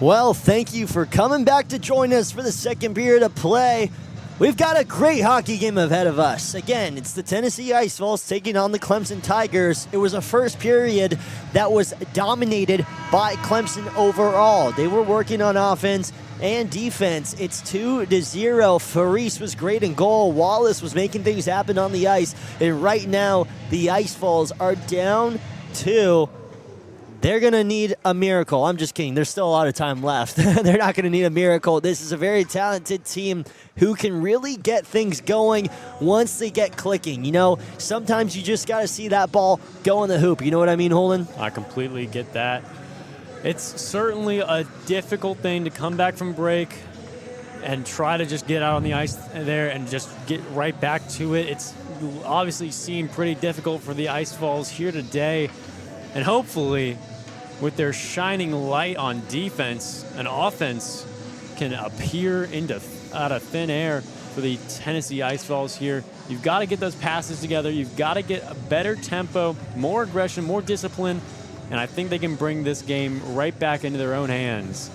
Well, thank you for coming back to join us for the second period of play. We've got a great hockey game ahead of us. Again, it's the Tennessee Ice Vols taking on the Clemson Tigers. It was a first period that was dominated by Clemson overall. They were working on offense and defense. It's 2-0. Faris was great in goal. Wallace was making things happen on the ice. And right now, the Ice Vols are down 2. They're going to need a miracle. I'm just kidding. There's still a lot of time left. They're not going to need a miracle. This is a very talented team who can really get things going once they get clicking. You know, sometimes you just got to see that ball go in the hoop. You know what I mean, Holden? I completely get that. It's certainly a difficult thing to come back from break and try to just get out on the ice there and just get right back to it. It's obviously seemed pretty difficult for the Ice Vols here today. And hopefully, with their shining light on defense, an offense can appear out of thin air for the Tennessee Ice Vols here. You've got to get those passes together. You've got to get a better tempo, more aggression, more discipline. And I think they can bring this game right back into their own hands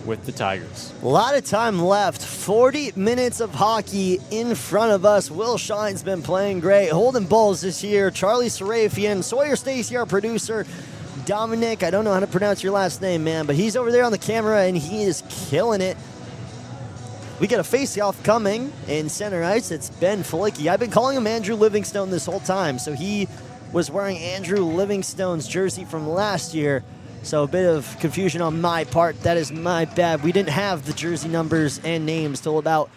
with the Tigers. A lot of time left. 40 minutes of hockey in front of us. Will Shine's been playing great. Holden Boles is here. Charlie Sarafian. Sawyer Stacy, our producer. Dominic, I don't know how to pronounce your last name, man, but he's over there on the camera, and he is killing it. We got a face-off coming in center ice. It's Ben Flicky. I've been calling him Andrew Livingstone this whole time, so he was wearing Andrew Livingstone's jersey from last year. So a bit of confusion on my part. That is my bad. We didn't have the jersey numbers and names till about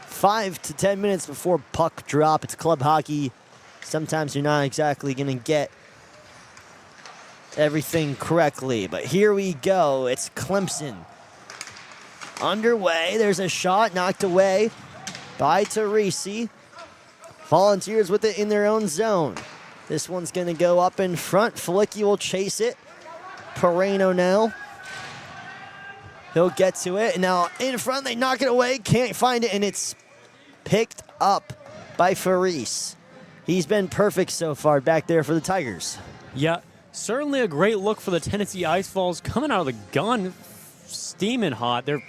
5 to 10 minutes before puck drop. It's club hockey. Sometimes you're not exactly going to get everything correctly. But here we go. It's Clemson. Underway. There's a shot knocked away by Teresi. Volunteers with it in their own zone. This one's going to go up in front. Flicky will chase it. Pereno now. He'll get to it. And now in front, they knock it away. Can't find it, and it's picked up by Faris. He's been perfect so far back there for the Tigers. Yeah, certainly a great look for the Tennessee Ice Vols coming out of the gun, steaming hot. They're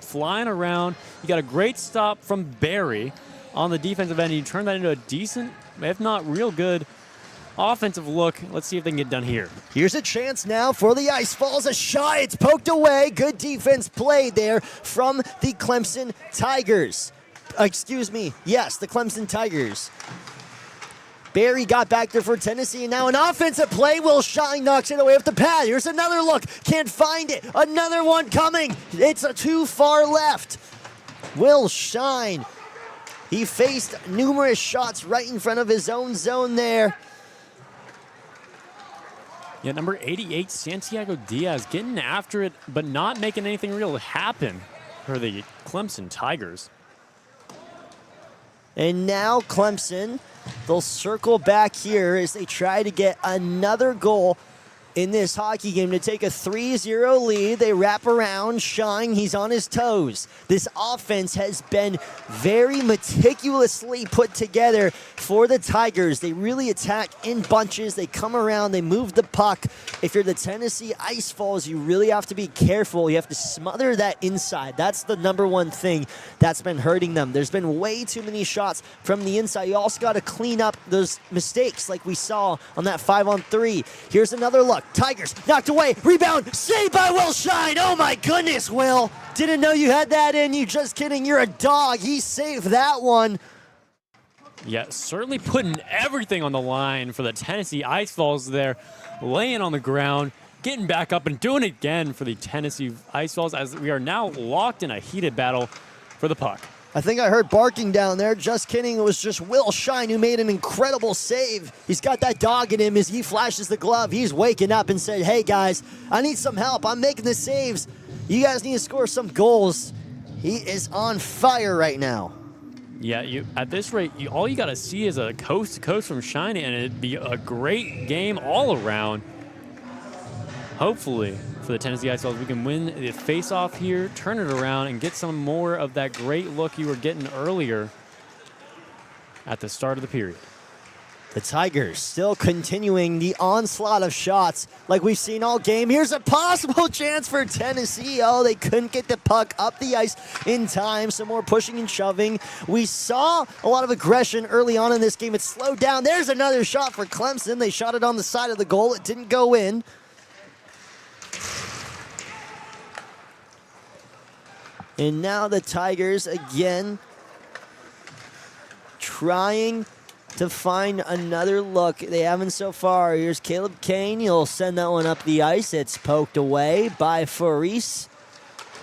flying around. You got a great stop from Barry on the defensive end. You turn that into a decent, if not real good, offensive look. Let's see if they can get done here. Here's a chance now for the Ice Vols. A shot. It's poked away. Good defense played there from the Clemson Tigers. Excuse me. Yes, the Clemson Tigers. Barry got back there for Tennessee, and now an offensive play. Will Shine knocks it away with the pad. Here's another look. Can't find it. Another one coming. It's too far left. Will Shine. He faced numerous shots right in front of his own zone there. Yeah, number 88, Santiago Diaz, getting after it, but not making anything real happen for the Clemson Tigers. And now Clemson, they'll circle back here as they try to get another goal in this hockey game to take a 3-0 lead. They wrap around. Shine, he's on his toes. This offense has been very meticulously put together for the Tigers. They really attack in bunches. They come around. They move the puck. If you're the Tennessee Ice Vols, you really have to be careful. You have to smother that inside. That's the number one thing that's been hurting them. There's been way too many shots from the inside. You also got to clean up those mistakes like we saw on that 5-on-3. Here's another look. Tigers knocked away. Rebound. Saved by Will Shine. Oh, my goodness, Will. Didn't know you had that in you. Just kidding. You're a dog. He saved that one. Yeah, certainly putting everything on the line for the Tennessee Ice Vols there. Laying on the ground, getting back up and doing it again for the Tennessee Ice Vols as we are now locked in a heated battle for the puck. I think I heard barking down there. Just kidding. It was just Will Shine who made an incredible save. He's got that dog in him as he flashes the glove. He's waking up and said, hey, guys, I need some help. I'm making the saves. You guys need to score some goals. He is on fire right now. Yeah, at this rate, all you got to see is a coast-to-coast from Shine, and it'd be a great game all around. Hopefully, for the Tennessee Ice Vols, we can win the face-off here, turn it around, and get some more of that great look you were getting earlier at the start of the period. The Tigers still continuing the onslaught of shots like we've seen all game. Here's a possible chance for Tennessee. Oh, they couldn't get the puck up the ice in time. Some more pushing and shoving. We saw a lot of aggression early on in this game. It slowed down. There's another shot for Clemson. They shot it on the side of the goal. It didn't go in. And now the Tigers again trying to find another look. They haven't so far. Here's Caleb Kane. He'll send that one up the ice. It's poked away by Faris.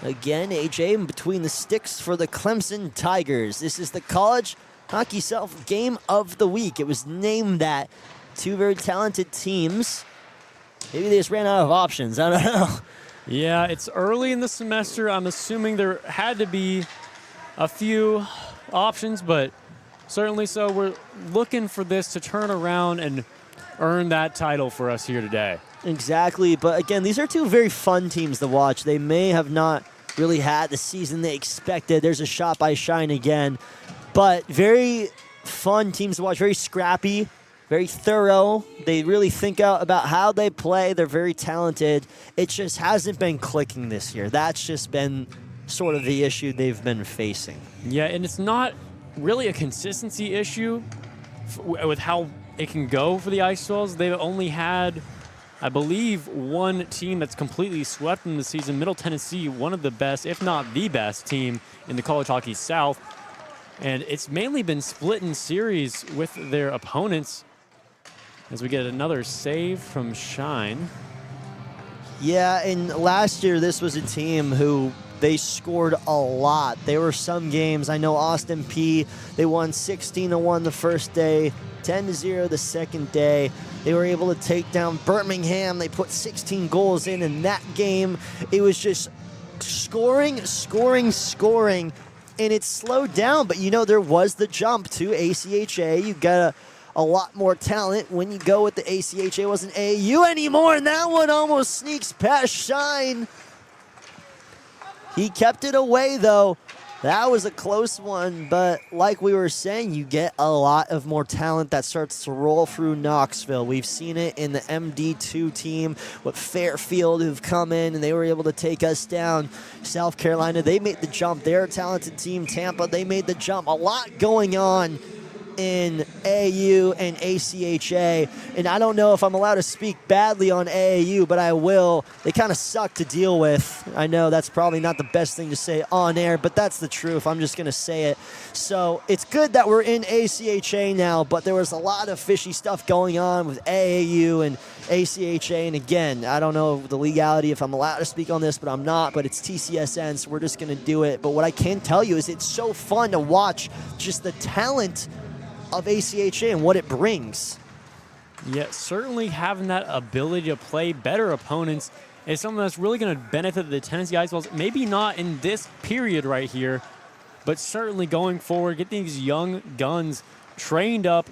Again, AJ in between the sticks for the Clemson Tigers. This is the College Hockey Self Game of the Week. It was named that. Two very talented teams. Maybe they just ran out of options. I don't know. Yeah, it's early in the semester. I'm assuming there had to be a few options, but certainly so. We're looking for this to turn around and earn that title for us here today. Exactly. But again, these are two very fun teams to watch. They may have not really had the season they expected. There's a shot by Shine again. But very fun teams to watch. Very scrappy, very thorough. They really think out about how they play. They're very talented. It just hasn't been clicking this year. That's just been sort of the issue they've been facing. Yeah, and it's not really a consistency issue with how it can go for the Ice Vols. They've only had, I believe, one team that's completely swept in the season. Middle Tennessee, one of the best, if not the best team in the College Hockey South. And it's mainly been split in series with their opponents as we get another save from Shine. Yeah, and last year this was a team who they scored a lot. There were some games, I know Austin P, they won 16-1 the first day, 10-0 the second day. They were able to take down Birmingham. They put 16 goals in that game. It was just scoring, and it slowed down. But, you know, there was the jump to ACHA. You got a lot more talent when you go with the ACHA. It wasn't AAU anymore, and that one almost sneaks past Shine. He kept it away, though. That was a close one, but like we were saying, you get a lot of more talent that starts to roll through Knoxville. We've seen it in the MD2 team with Fairfield who've come in and they were able to take us down. South Carolina, they made the jump. They're a talented team. Tampa, they made the jump. A lot going on in AAU and ACHA, and I don't know if I'm allowed to speak badly on AAU, but I will. They kind of suck to deal with. I know that's probably not the best thing to say on air, but that's the truth. I'm just going to say it. So it's good that we're in ACHA now, but there was a lot of fishy stuff going on with AAU and ACHA, and again, I don't know the legality if I'm allowed to speak on this, but I'm not, but it's TCSN, so we're just going to do it. But what I can tell you is it's so fun to watch just the talent of ACHA and what it brings. Yeah, certainly having that ability to play better opponents is something that's really going to benefit the Tennessee Ice Vols. Maybe not in this period right here, but certainly going forward, get these young guns trained up,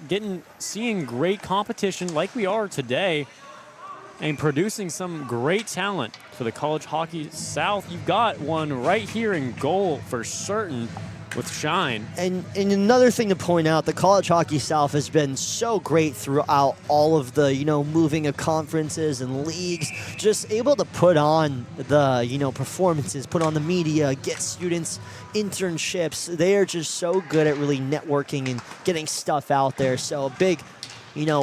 seeing great competition like we are today, and producing some great talent for the College Hockey South. You've got one right here in goal for certain with Shine. And another thing to point out, the College Hockey South has been so great throughout all of the, moving of conferences and leagues, just able to put on the, performances, put on the media, get students internships. They are just so good at really networking and getting stuff out there. So big,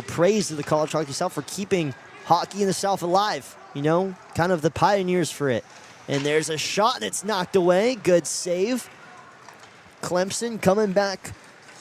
praise to the College Hockey South for keeping hockey in the South alive, kind of the pioneers for it. And there's a shot that's knocked away. Good save. Clemson coming back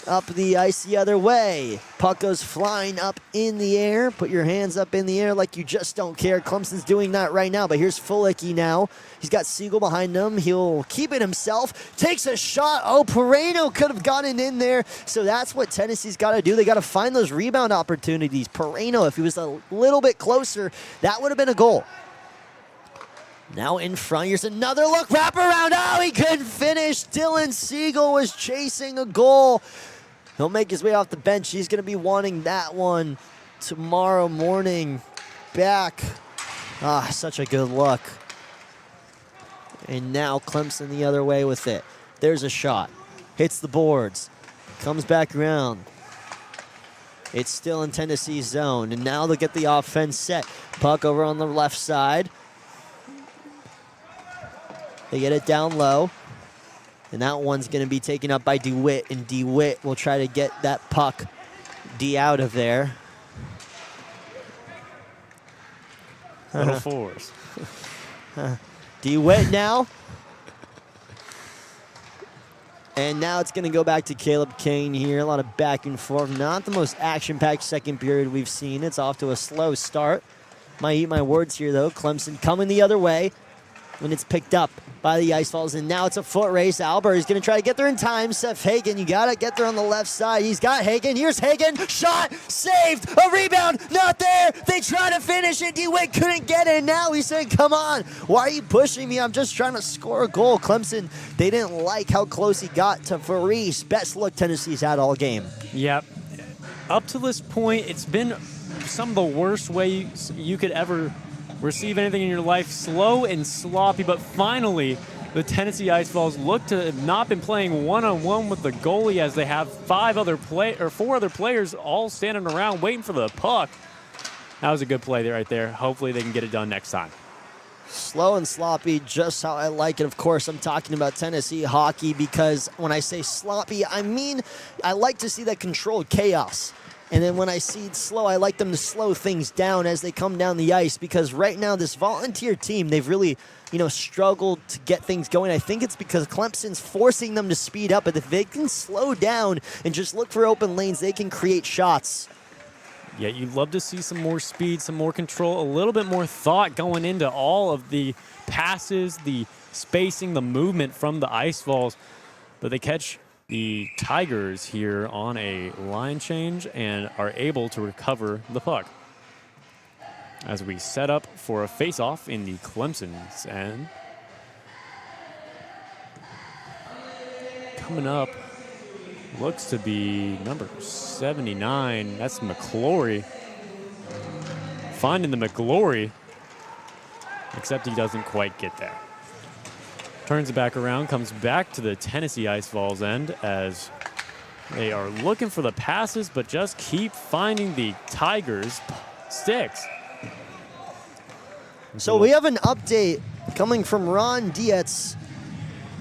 up the ice the other way. Puck goes flying up in the air. Put your hands up in the air like you just don't care. Clemson's doing that right now, but here's Fulicki now. He's got Siegel behind him. He'll keep it himself. Takes a shot. Oh, Pereno could have gotten in there. So that's what Tennessee's got to do. They got to find those rebound opportunities. Pereno, if he was a little bit closer, that would have been a goal. Now in front, here's another look, wrap around. Oh, he couldn't finish. Dylan Siegel was chasing a goal. He'll make his way off the bench. He's going to be wanting that one tomorrow morning back. Ah, such a good look. And now Clemson the other way with it. There's a shot. Hits the boards. Comes back around. It's still in Tennessee's zone, and now they'll get the offense set. Puck over on the left side. They get it down low, and that one's going to be taken up by DeWitt, and DeWitt will try to get that puck out of there. Little fours. DeWitt now. And now it's going to go back to Caleb Kane here. A lot of back and forth. Not the most action-packed second period we've seen. It's off to a slow start. Might eat my words here, though. Clemson coming the other way when it's picked up by the Ice Vols. And now it's a foot race. Albert is going to try to get there in time. Seth Hagen, you got to get there on the left side. He's got Hagen. Here's Hagen. Shot. Saved. A rebound. Not there. They try to finish it. DeWitt couldn't get it. Now he's saying, come on. Why are you pushing me? I'm just trying to score a goal. Clemson, they didn't like how close he got to Faris. Best look Tennessee's had all game. Yep. Up to this point, it's been some of the worst ways you could ever receive anything in your life. Slow and sloppy, but finally the Tennessee Ice Vols look to have not been playing one-on-one with the goalie, as they have four other players all standing around waiting for the puck. That was a good play right there. Hopefully they can get it done next time. Slow and sloppy, just how I like it. Of course, I'm talking about Tennessee hockey, because when I say sloppy, I mean I like to see that controlled chaos. And then when I see slow, I like them to slow things down as they come down the ice, because right now this volunteer team, they've really, struggled to get things going. I think it's because Clemson's forcing them to speed up, but if they can slow down and just look for open lanes, they can create shots. Yeah, you'd love to see some more speed, some more control, a little bit more thought going into all of the passes, the spacing, the movement from the Ice Vols. But they catch the Tigers here on a line change and are able to recover the puck as we set up for a face-off in the Clemson's end. Coming up looks to be number 79. That's McClory. Finding the McGlory, except he doesn't quite get there. Turns it back around, comes back to the Tennessee Ice Vols end as they are looking for the passes, but just keep finding the Tigers' sticks. So we have an update coming from Ron Dietz.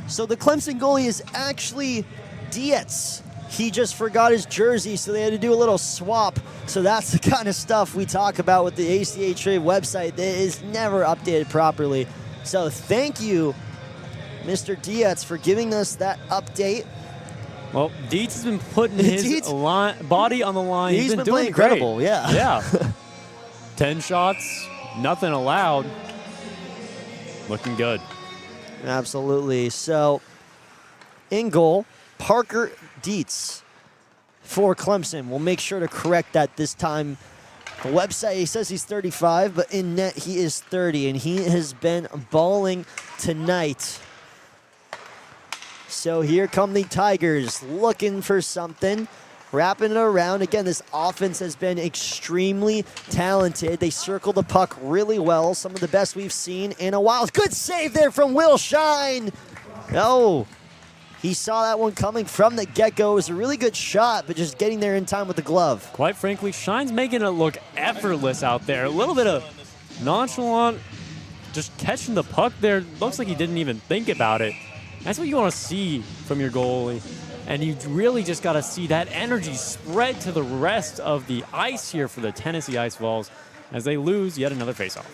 So the Clemson goalie is actually Dietz. He just forgot his jersey, so they had to do a little swap. So that's the kind of stuff we talk about with the ACA Trade website that is never updated properly. So thank you, Mr. Dietz, for giving us that update. Well, Dietz has been putting his body on the line. He's been doing playing incredible, great. yeah. 10 shots, nothing allowed. Looking good. Absolutely. So, in goal, Parker Dietz for Clemson. We'll make sure to correct that this time. The website, he says he's 35, but in net he is 30, and he has been balling tonight. So here come the Tigers looking for something, wrapping it around. Again, this offense has been extremely talented. They circle the puck really well, some of the best we've seen in a while. Good save there from Will Shine. Oh, he saw that one coming from the get-go. It was a really good shot, but just getting there in time with the glove. Quite frankly, Shine's making it look effortless out there. A little bit of nonchalant, just catching the puck there. Looks like he didn't even think about it. That's what you want to see from your goalie. And you really just got to see that energy spread to the rest of the ice here for the Tennessee Ice Vols as they lose yet another faceoff.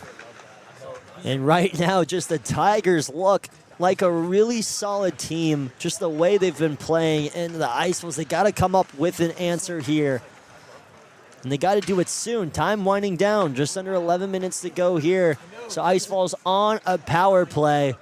And right now, just the Tigers look like a really solid team, just the way they've been playing. And the Ice Vols, they got to come up with an answer here. And they got to do it soon. Time winding down, just under 11 minutes to go here. So Ice Vols on a power play.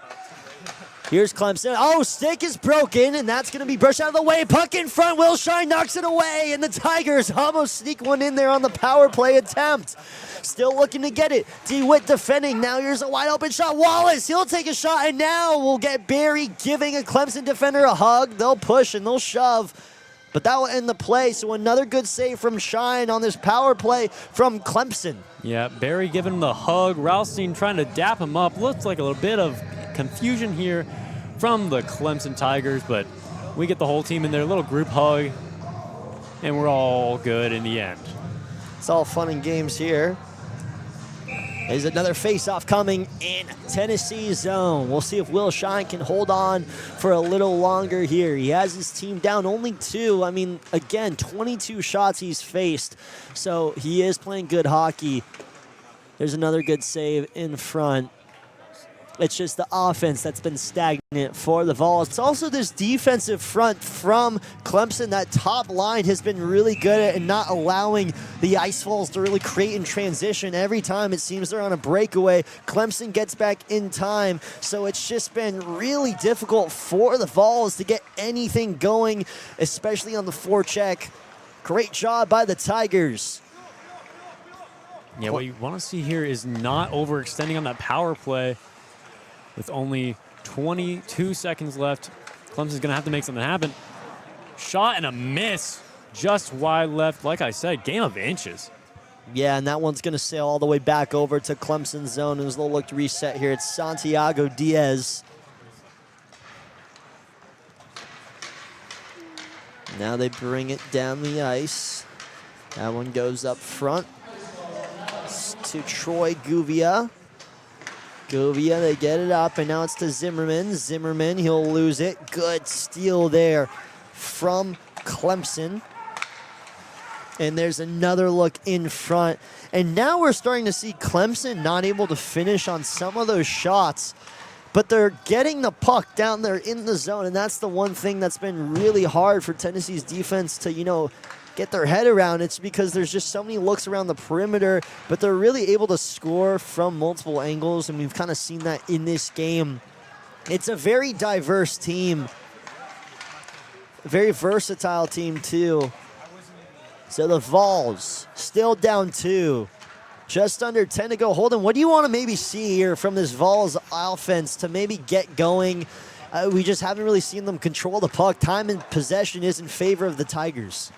Here's Clemson. Oh, stick is broken, and that's going to be brushed out of the way. Puck in front. Will Shine knocks it away, and the Tigers almost sneak one in there on the power play attempt. Still looking to get it. DeWitt defending. Now here's a wide open shot. Wallace, he'll take a shot, and now we'll get Barry giving a Clemson defender a hug. They'll push and they'll shove, but that will end the play. So another good save from Shine on this power play from Clemson. Yeah, Barry giving him the hug. Ralstein trying to dap him up. Looks like a little bit of confusion here from the Clemson Tigers, but we get the whole team in there. A little group hug. and we're all good in the end. It's all fun and games here. There's another face-off coming in Tennessee's zone. We'll see if Will Shine can hold on for a little longer here. He has his team down only 2. I mean, again, 22 shots he's faced. So he is playing good hockey. There's another good save in front. It's just the offense that's been stagnant for the Vols. It's also this defensive front from Clemson. That top line has been really good at not allowing the Ice Vols to really create in transition. Every time it seems they're on a breakaway, Clemson gets back in time. So it's just been really difficult for the Vols to get anything going, especially on the forecheck. Great job by the Tigers. Yeah, what you want to see here is not overextending on that power play. With only 22 seconds left, Clemson's going to have to make something happen. Shot and a miss just wide left. Like I said, game of inches. Yeah, and that one's going to sail all the way back over to Clemson's zone. It was a little look to reset here. It's Santiago Diaz. Now they bring it down the ice. That one goes up front to Troy Guvia. Guvia, they get it up, and now it's to Zimmerman. Zimmerman, he'll lose it. Good steal there from Clemson. And there's another look in front. And now we're starting to see Clemson not able to finish on some of those shots, but they're getting the puck down there in the zone, and that's the one thing that's been really hard for Tennessee's defense to, get their head around. It's because there's just so many looks around the perimeter, but they're really able to score from multiple angles, and we've kind of seen that in this game. It's a very diverse team, a very versatile team too. So the Vols still down 2, just under 10 to go. Holden, what do you want to maybe see here from this Vols offense to maybe get going? We just haven't really seen them control the puck. Time and possession is in favor of the Tigers.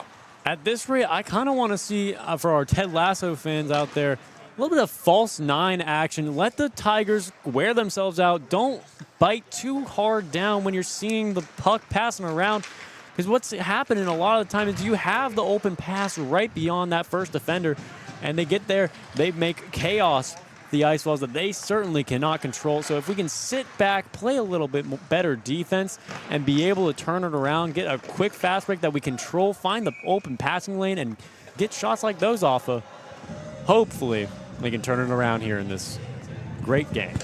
At this rate, I kind of want to see, for our Ted Lasso fans out there, a little bit of false 9 action. Let the Tigers wear themselves out. Don't bite too hard down when you're seeing the puck passing around. Because what's happening a lot of the time is you have the open pass right beyond that first defender, and they get there, they make chaos, the Ice Vols, that they certainly cannot control. So if we can sit back, play a little bit better defense, and be able to turn it around, get a quick fast break that we control, find the open passing lane, and get shots like those off of, hopefully we can turn it around here in this great game.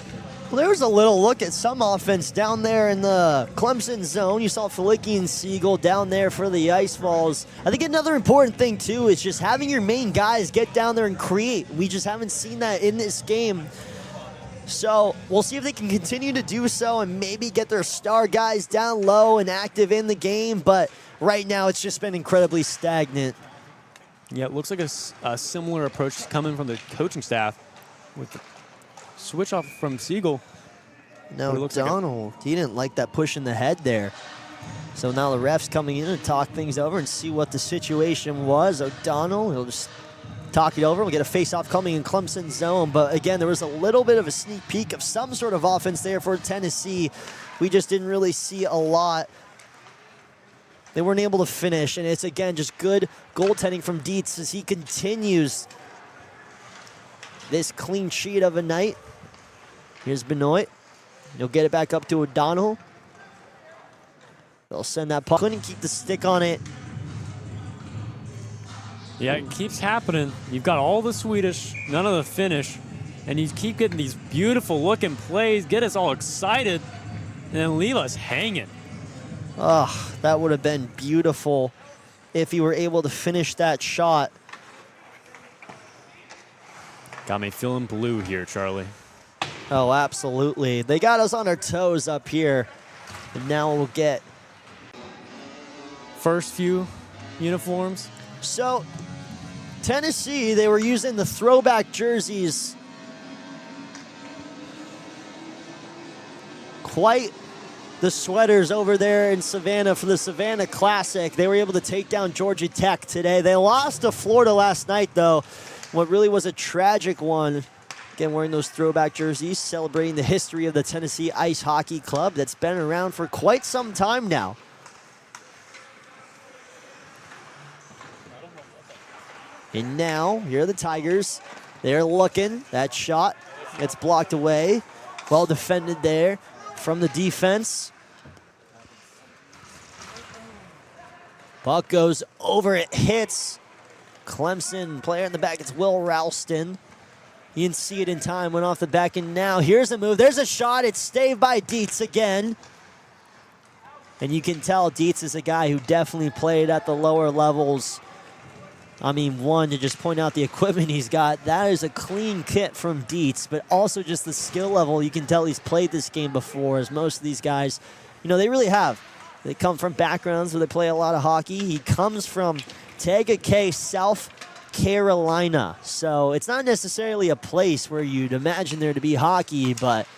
Well, there was a little look at some offense down there in the Clemson zone. You saw Felicki and Siegel down there for the Ice Vols. I think another important thing, too, is just having your main guys get down there and create. We just haven't seen that in this game. So we'll see if they can continue to do so and maybe get their star guys down low and active in the game. But right now, it's just been incredibly stagnant. Yeah, it looks like a similar approach coming from the coaching staff with the switch off from Siegel. No, Donald, he didn't like that push in the head there. So now the ref's coming in to talk things over and see what the situation was. O'Donnell, he'll just talk it over. We'll get a face-off coming in Clemson's zone. But again, there was a little bit of a sneak peek of some sort of offense there for Tennessee. We just didn't really see a lot. They weren't able to finish, and it's, again, just good goaltending from Dietz as he continues this clean sheet of a night. Here's Benoit. He'll get it back up to O'Donnell. They'll send that puck. Couldn't keep the stick on it. Yeah, it keeps happening. You've got all the Swedish, none of the Finnish, and you keep getting these beautiful looking plays, get us all excited, and then leave us hanging. Oh, that would have been beautiful if he were able to finish that shot. Got me feeling blue here, Charlie. Oh, absolutely. They got us on our toes up here. And now we'll get first few uniforms. So, Tennessee, they were using the throwback jerseys. Quite the sweaters over there in Savannah for the Savannah Classic. They were able to take down Georgia Tech today. They lost to Florida last night, though. What really was a tragic one. Again, wearing those throwback jerseys, celebrating the history of the Tennessee Ice Hockey Club that's been around for quite some time now. And now, here are the Tigers. They're looking. That shot gets blocked away. Well defended there from the defense. Puck goes over, it hits. Clemson player in the back, it's Will Ralston. You didn't see it in time, went off the back, and now here's a move. There's a shot, it's saved by Dietz again. And you can tell Dietz is a guy who definitely played at the lower levels. I mean, one, to just point out the equipment he's got, that is a clean kit from Dietz, but also just the skill level. You can tell he's played this game before, as most of these guys, you know, they really have. They come from backgrounds where they play a lot of hockey. He comes from Tagakay, South Carolina. So it's not necessarily a place where you'd imagine there to be hockey, but,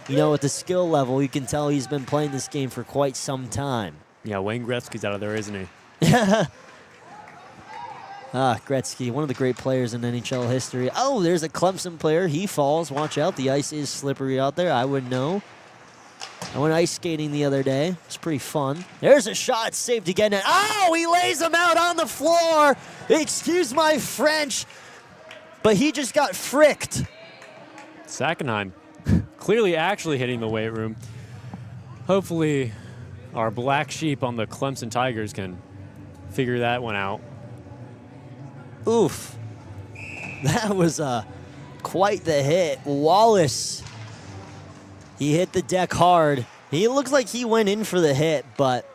you know, with the skill level, you can tell he's been playing this game for quite some time. Yeah, Wayne Gretzky's out of there, isn't he? Gretzky, one of the great players in NHL history. Oh, there's a Clemson player. He falls. Watch out. The ice is slippery out there. I wouldn't know. I went ice skating the other day. It's pretty fun. There's a shot saved again. And oh, he lays him out on the floor. Excuse my French, but he just got fricked. Sackenheim clearly actually hitting the weight room. Hopefully our black sheep on the Clemson Tigers can figure that one out. Oof. That was quite the hit. Wallace, he hit the deck hard. He looks like he went in for the hit, but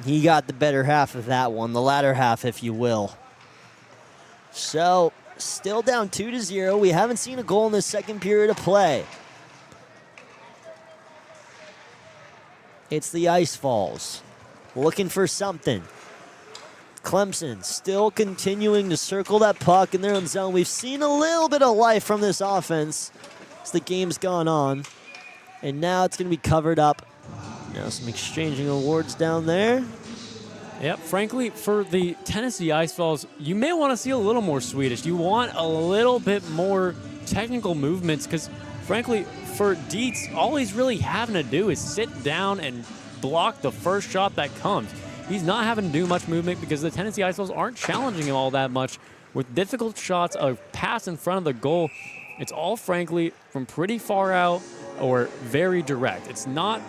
he got the better half of that one, the latter half, if you will. So, still down 2-0. We haven't seen a goal in the second period of play. It's the Ice Vols looking for something. Clemson still continuing to circle that puck in their own zone. We've seen a little bit of life from this offense as the game's gone on. And now it's going to be covered up. Now some exchanging awards down there. Yep, frankly, for the Tennessee Ice Vols, you may want to see a little more Swedish. You want a little bit more technical movements because, frankly, for Dietz, all he's really having to do is sit down and block the first shot that comes. He's not having to do much movement because the Tennessee Ice Vols aren't challenging him all that much with difficult shots, a pass in front of the goal. It's all, frankly, from pretty far out or very direct. It's not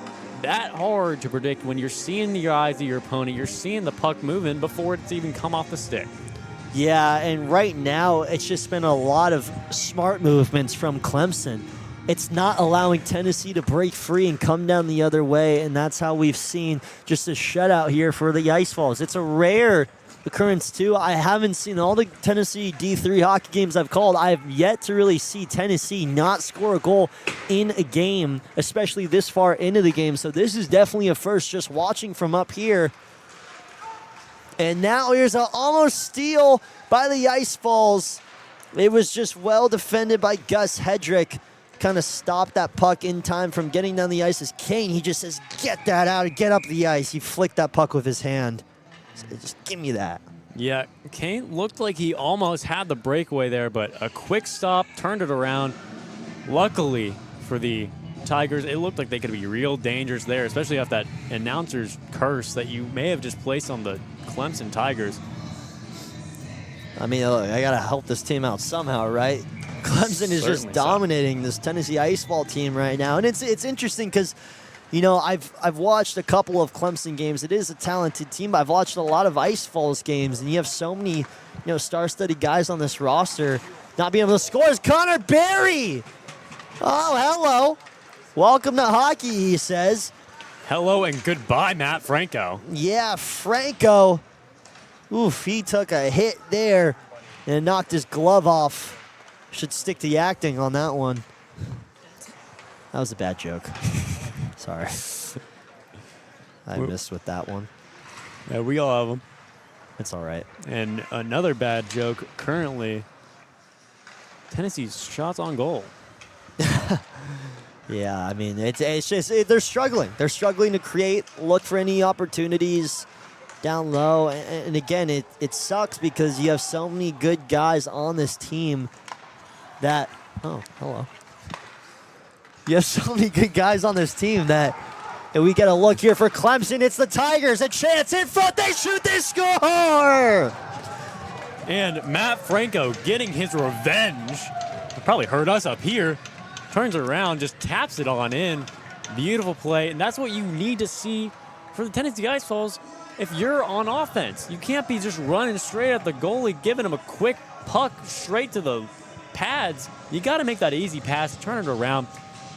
that hard to predict when you're seeing the eyes of your opponent. You're seeing the puck moving before it's even come off the stick. Yeah, and right now it's just been a lot of smart movements from Clemson. It's not allowing Tennessee to break free and come down the other way, and that's how we've seen just a shutout here for the Ice Vols. It's a rare occurrence, too. I haven't seen all the Tennessee D3 hockey games I've called. I've yet to really see Tennessee not score a goal in a game, especially this far into the game. So this is definitely a first just watching from up here. And now here's an almost steal by the Ice Vols. It was just well defended by Gus Hedrick. Kind of stopped that puck in time from getting down the ice as Kane, he just says, get that out and get up the ice. He flicked that puck with his hand. So just give me that. Yeah, Kane looked like he almost had the breakaway there, but a quick stop turned it around. Luckily for the Tigers, it looked like they could be real dangerous there, especially off that announcer's curse that you may have just placed on the Clemson Tigers. I mean, look, I got to help this team out somehow, right? Clemson is just dominating this Tennessee Ice Ball team right now. And it's interesting because, you know, I've watched a couple of Clemson games. It is a talented team, but I've watched a lot of Ice Falls games, and you have so many, you know, star-studded guys on this roster not being able to score. Is Connor Berry. Oh, hello. Welcome to hockey, he says. Hello and goodbye, Matt Franco. Yeah, Franco. Oof, he took a hit there and knocked his glove off. Should stick to the acting on that one. That was a bad joke. Sorry. I missed with that one. Yeah, we all have them. It's all right. And another bad joke currently, Tennessee's shots on goal. Yeah, I mean, it's just they're struggling. They're struggling to create, look for any opportunities down low. And again, it sucks because you have so many good guys on this team that, oh, hello. You have so many good guys on this team that we get a look here for Clemson. It's the Tigers, a chance in front. They shoot, they score! And Matt Franco getting his revenge. It probably hurt us up here. Turns around, just taps it on in. Beautiful play. And that's what you need to see for the Tennessee Ice Vols if you're on offense. You can't be just running straight at the goalie, giving him a quick puck straight to the pads. You got to make that easy pass, turn it around,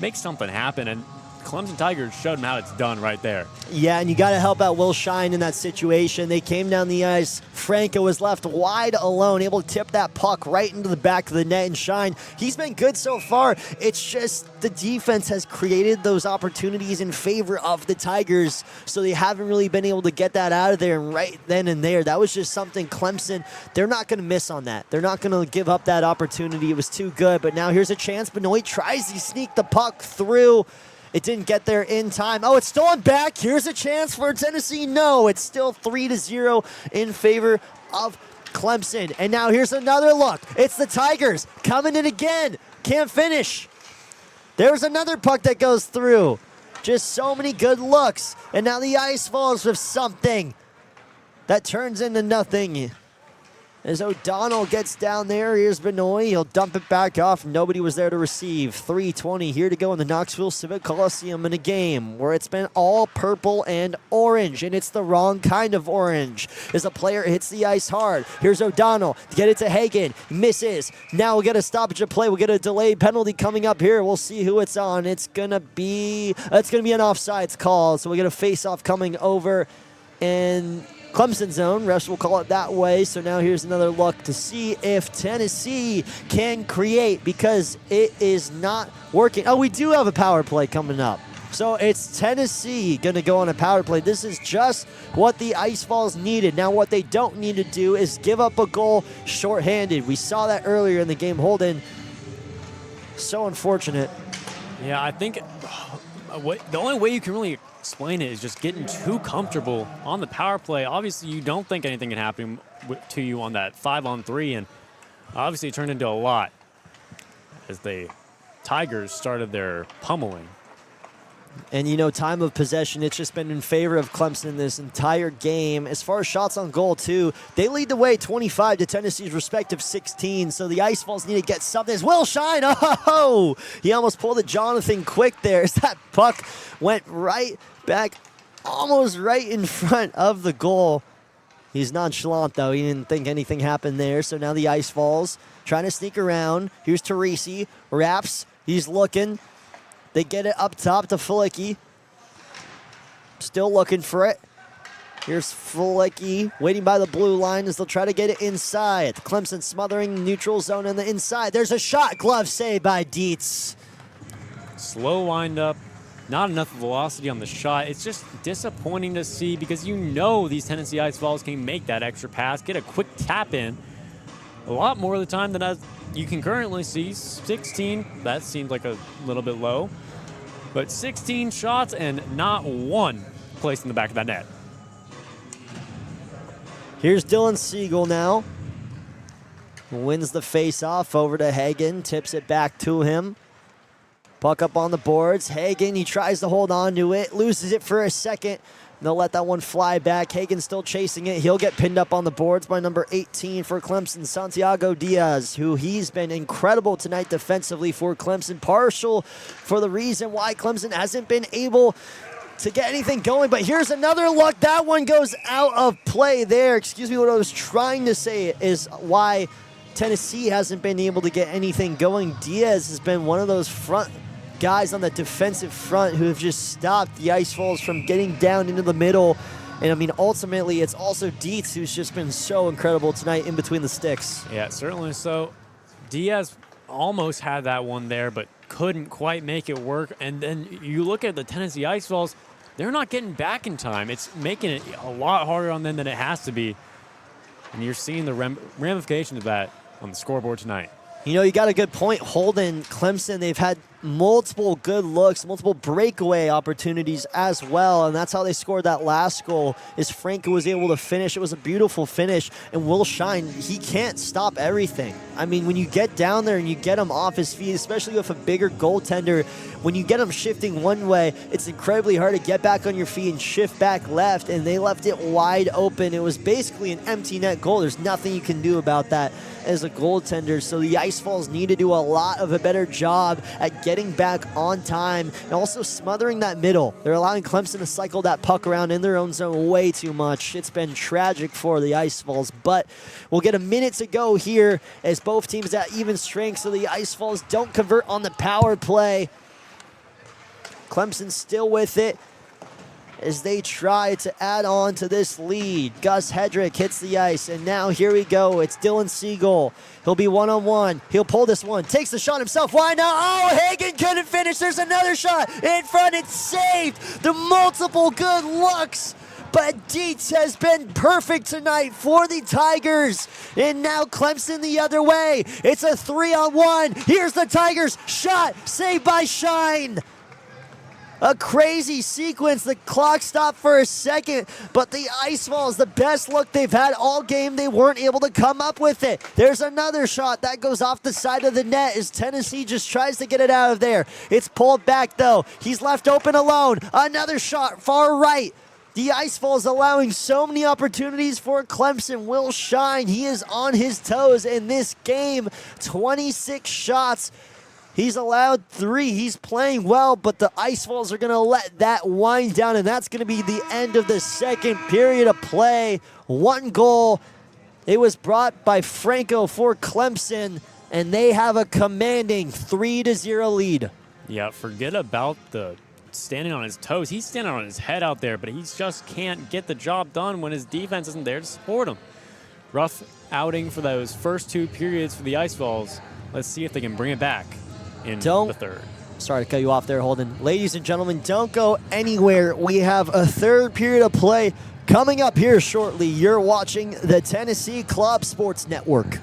make something happen. And Clemson Tigers showed them how it's done right there. Yeah, and you got to help out Will Shine in that situation. They came down the ice. Franco was left wide alone, able to tip that puck right into the back of the net. And Shine, he's been good so far. It's just the defense has created those opportunities in favor of the Tigers, so they haven't really been able to get that out of there. And right then and there, that was just something Clemson, they're not going to miss on that. They're not going to give up that opportunity. It was too good. But now here's a chance. Benoit tries to sneak the puck through. It didn't get there in time. Oh, it's stolen back. Here's a chance for Tennessee. No, it's still 3-0 in favor of Clemson. And now here's another look. It's the Tigers coming in again. Can't finish. There's another puck that goes through. Just so many good looks. And now the Ice Vols with something that turns into nothing. As O'Donnell gets down there, here's Benoit. He'll dump it back off. Nobody was there to receive. 3:20 here to go in the Knoxville Civic Coliseum in a game where it's been all purple and orange, and it's the wrong kind of orange. As a player hits the ice hard. Here's O'Donnell to get it to Hagen. Misses. Now we'll get a stoppage of play. We'll get a delayed penalty coming up here. We'll see who it's on. It's gonna be an offsides call. So we get a face-off coming over in Clemson zone. Refs will call it that way. So now here's another look to see if Tennessee can create, because it is not working. Oh, we do have a power play coming up. So it's Tennessee going to go on a power play. This is just what the Ice Vols needed. Now what they don't need to do is give up a goal shorthanded. We saw that earlier in the game. Holden, so unfortunate. Yeah, I think the only way you can really explain it is just getting too comfortable on the power play. Obviously, you don't think anything can happen to you on that 5-on-3, and obviously it turned into a lot as the Tigers started their pummeling. And, you know, time of possession, it's just been in favor of Clemson this entire game. As far as shots on goal, too, they lead the way 25 to Tennessee's respective 16. So the Ice Vols need to get something. As Will Shine, oh, he almost pulled a Jonathan Quick there as that puck went right back, almost right in front of the goal. He's nonchalant, though. He didn't think anything happened there. So now the Ice Vols trying to sneak around. Here's Teresi, wraps, he's looking. They get it up top to Flicky. Still looking for it. Here's Flicky waiting by the blue line as they'll try to get it inside. Clemson smothering the neutral zone on the inside. There's a shot. Glove saved by Dietz. Slow wind up. Not enough velocity on the shot. It's just disappointing to see, because you know these Tennessee Ice Vols can make that extra pass, get a quick tap in a lot more of the time than you can currently see. 16, that seems like a little bit low. But 16 shots and not one placed in the back of that net. Here's Dylan Siegel now. Wins the face-off over to Hagen. Tips it back to him. Puck up on the boards. Hagen, he tries to hold on to it. Loses it for a second. They'll let that one fly back. Hagen still chasing it. He'll get pinned up on the boards by number 18 for Clemson, Santiago Diaz, who he's been incredible tonight defensively for Clemson. Partial for the reason why Clemson hasn't been able to get anything going. But here's another look. That one goes out of play there. Excuse me, what I was trying to say is why Tennessee hasn't been able to get anything going. Diaz has been one of those front guys on the defensive front who have just stopped the Ice Vols from getting down into the middle. And I mean, ultimately, it's also Dietz who's just been so incredible tonight in between the sticks. Yeah, certainly so. Diaz almost had that one there, but couldn't quite make it work. And then you look at the Tennessee Ice Vols, they're not getting back in time. It's making it a lot harder on them than it has to be. And you're seeing the ramifications of that on the scoreboard tonight. You know, you got a good point. Holden, Clemson, they've had multiple good looks, multiple breakaway opportunities as well, and that's how they scored that last goal, is Franco was able to finish. It was a beautiful finish, and Will Shine, he can't stop everything. I mean, when you get down there and you get him off his feet, especially with a bigger goaltender, when you get him shifting one way, it's incredibly hard to get back on your feet and shift back left, and they left it wide open. It was basically an empty net goal. There's nothing you can do about that as a goaltender, so the Ice Vols need to do a lot of a better job at getting back on time and also smothering that middle. They're allowing Clemson to cycle that puck around in their own zone way too much. It's been tragic for the Ice Vols, but we'll get a minute to go here as both teams at even strength, so the Ice Vols don't convert on the power play. Clemson still with it as they try to add on to this lead. Gus Hedrick hits the ice, and now here we go. It's Dylan Siegel. He'll be one-on-one. He'll pull this one. Takes the shot himself. Why not? Oh, Hagen couldn't finish. There's another shot in front. It's saved. The multiple good looks. But Dietz has been perfect tonight for the Tigers. And now Clemson the other way. It's a 3-on-1. Here's the Tigers. Shot. Saved by Shine. A crazy sequence. The clock stopped for a second, but the Ice Vols, the best look they've had all game, they weren't able to come up with it. There's another shot that goes off the side of the net as Tennessee just tries to get it out of there. It's pulled back though. He's left open alone. Another shot far right. The Ice Vols allowing so many opportunities for Clemson. Will Shine, he is on his toes in this game. 26 shots. He's allowed 3. He's playing well, but the Ice Vols are going to let that wind down, and that's going to be the end of the second period of play. 1 goal. It was brought by Franco for Clemson, and they have a commanding 3-0 lead. Yeah, forget about the standing on his toes. He's standing on his head out there, but he just can't get the job done when his defense isn't there to support him. Rough outing for those first 2 periods for the Ice Vols. Let's see if they can bring it back in the third. Sorry to cut you off there, Holden. Ladies and gentlemen, don't go anywhere. We have a third period of play coming up here shortly. You're watching the Tennessee Club Sports Network.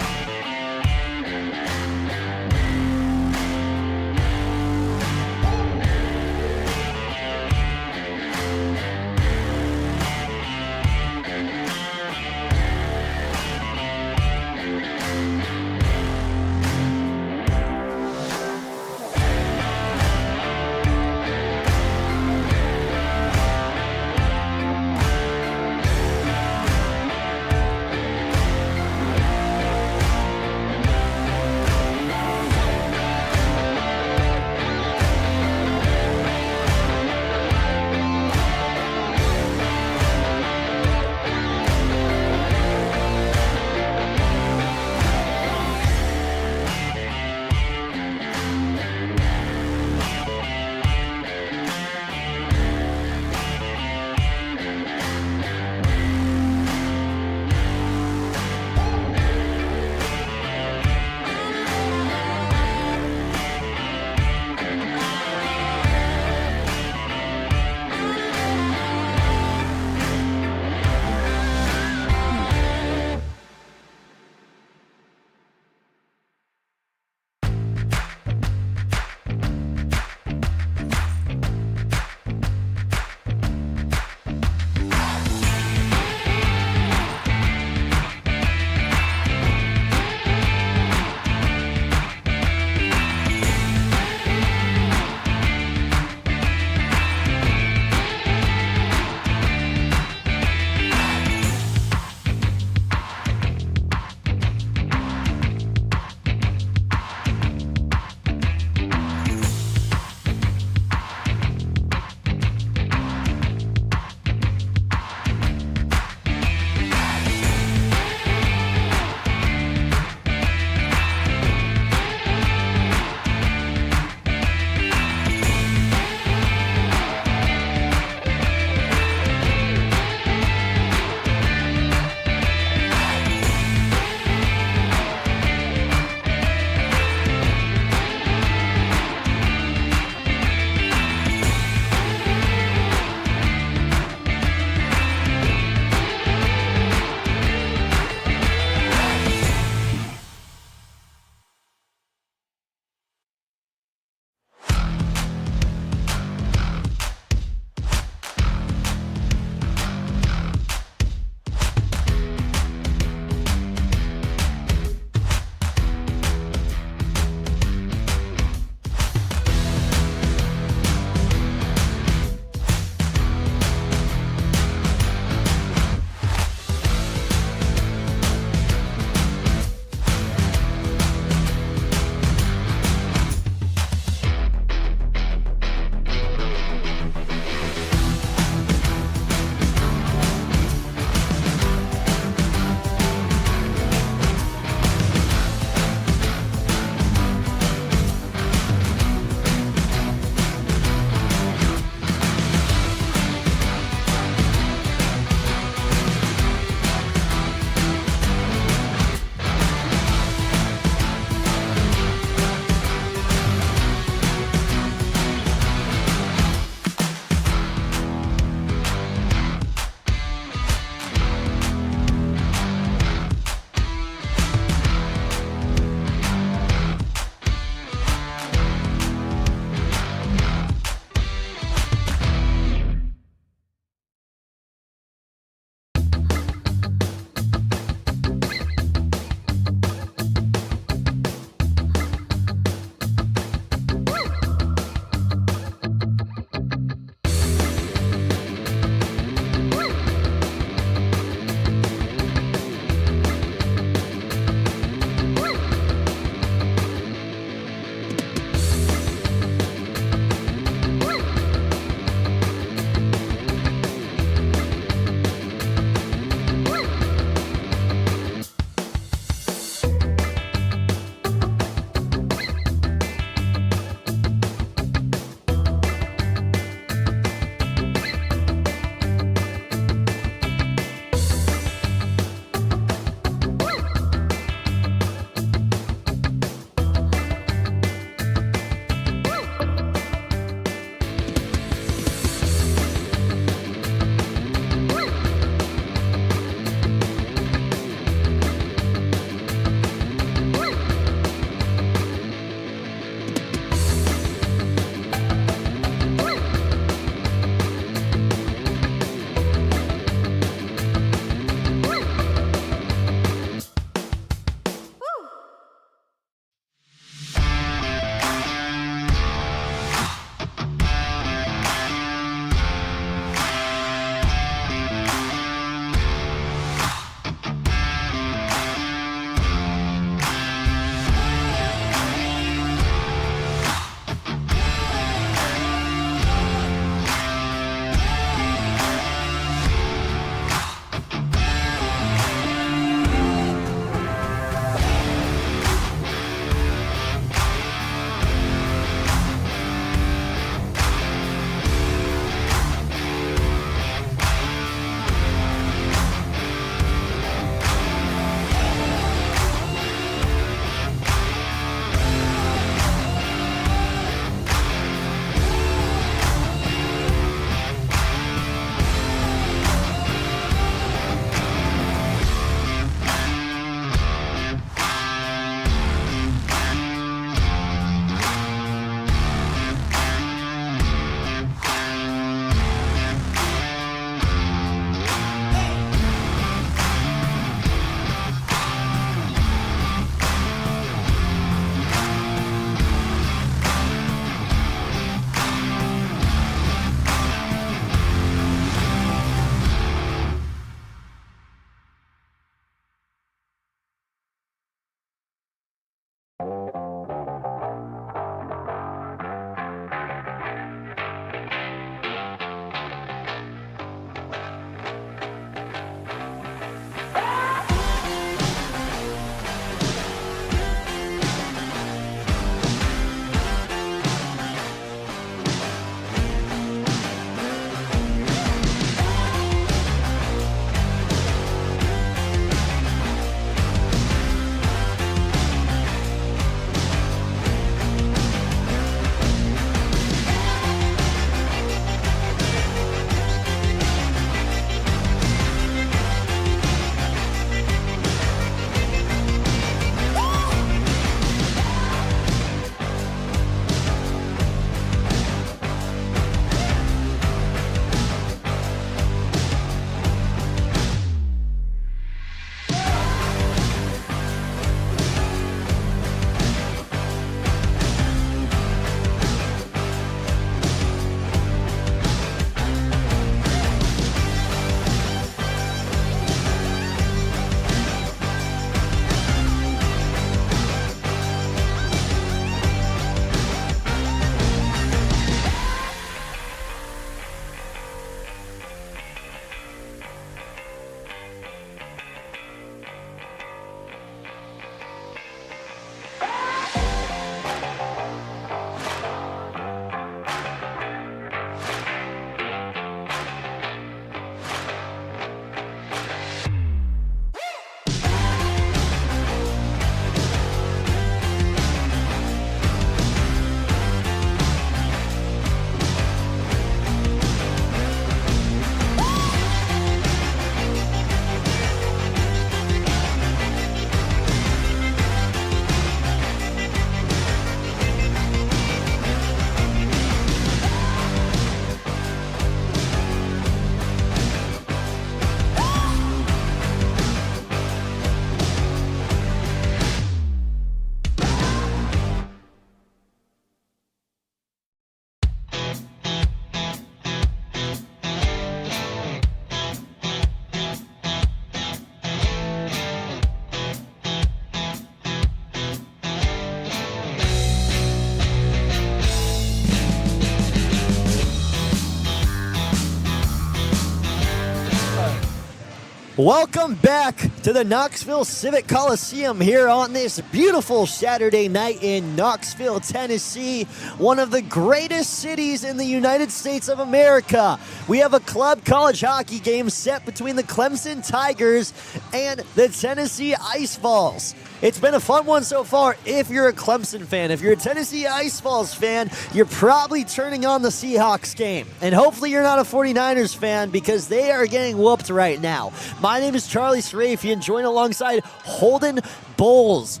Welcome back to the Knoxville Civic Coliseum here on this beautiful Saturday night in Knoxville, Tennessee, one of the greatest cities in the United States of America. We have a club college hockey game set between the Clemson Tigers and the Tennessee Ice Vols. It's been a fun one so far if you're a Clemson fan. If you're a Tennessee Ice Vols fan, you're probably turning on the Seahawks game. And hopefully you're not a 49ers fan because they are getting whooped right now. My name is Charlie Sarafian, joined alongside Holden Boles.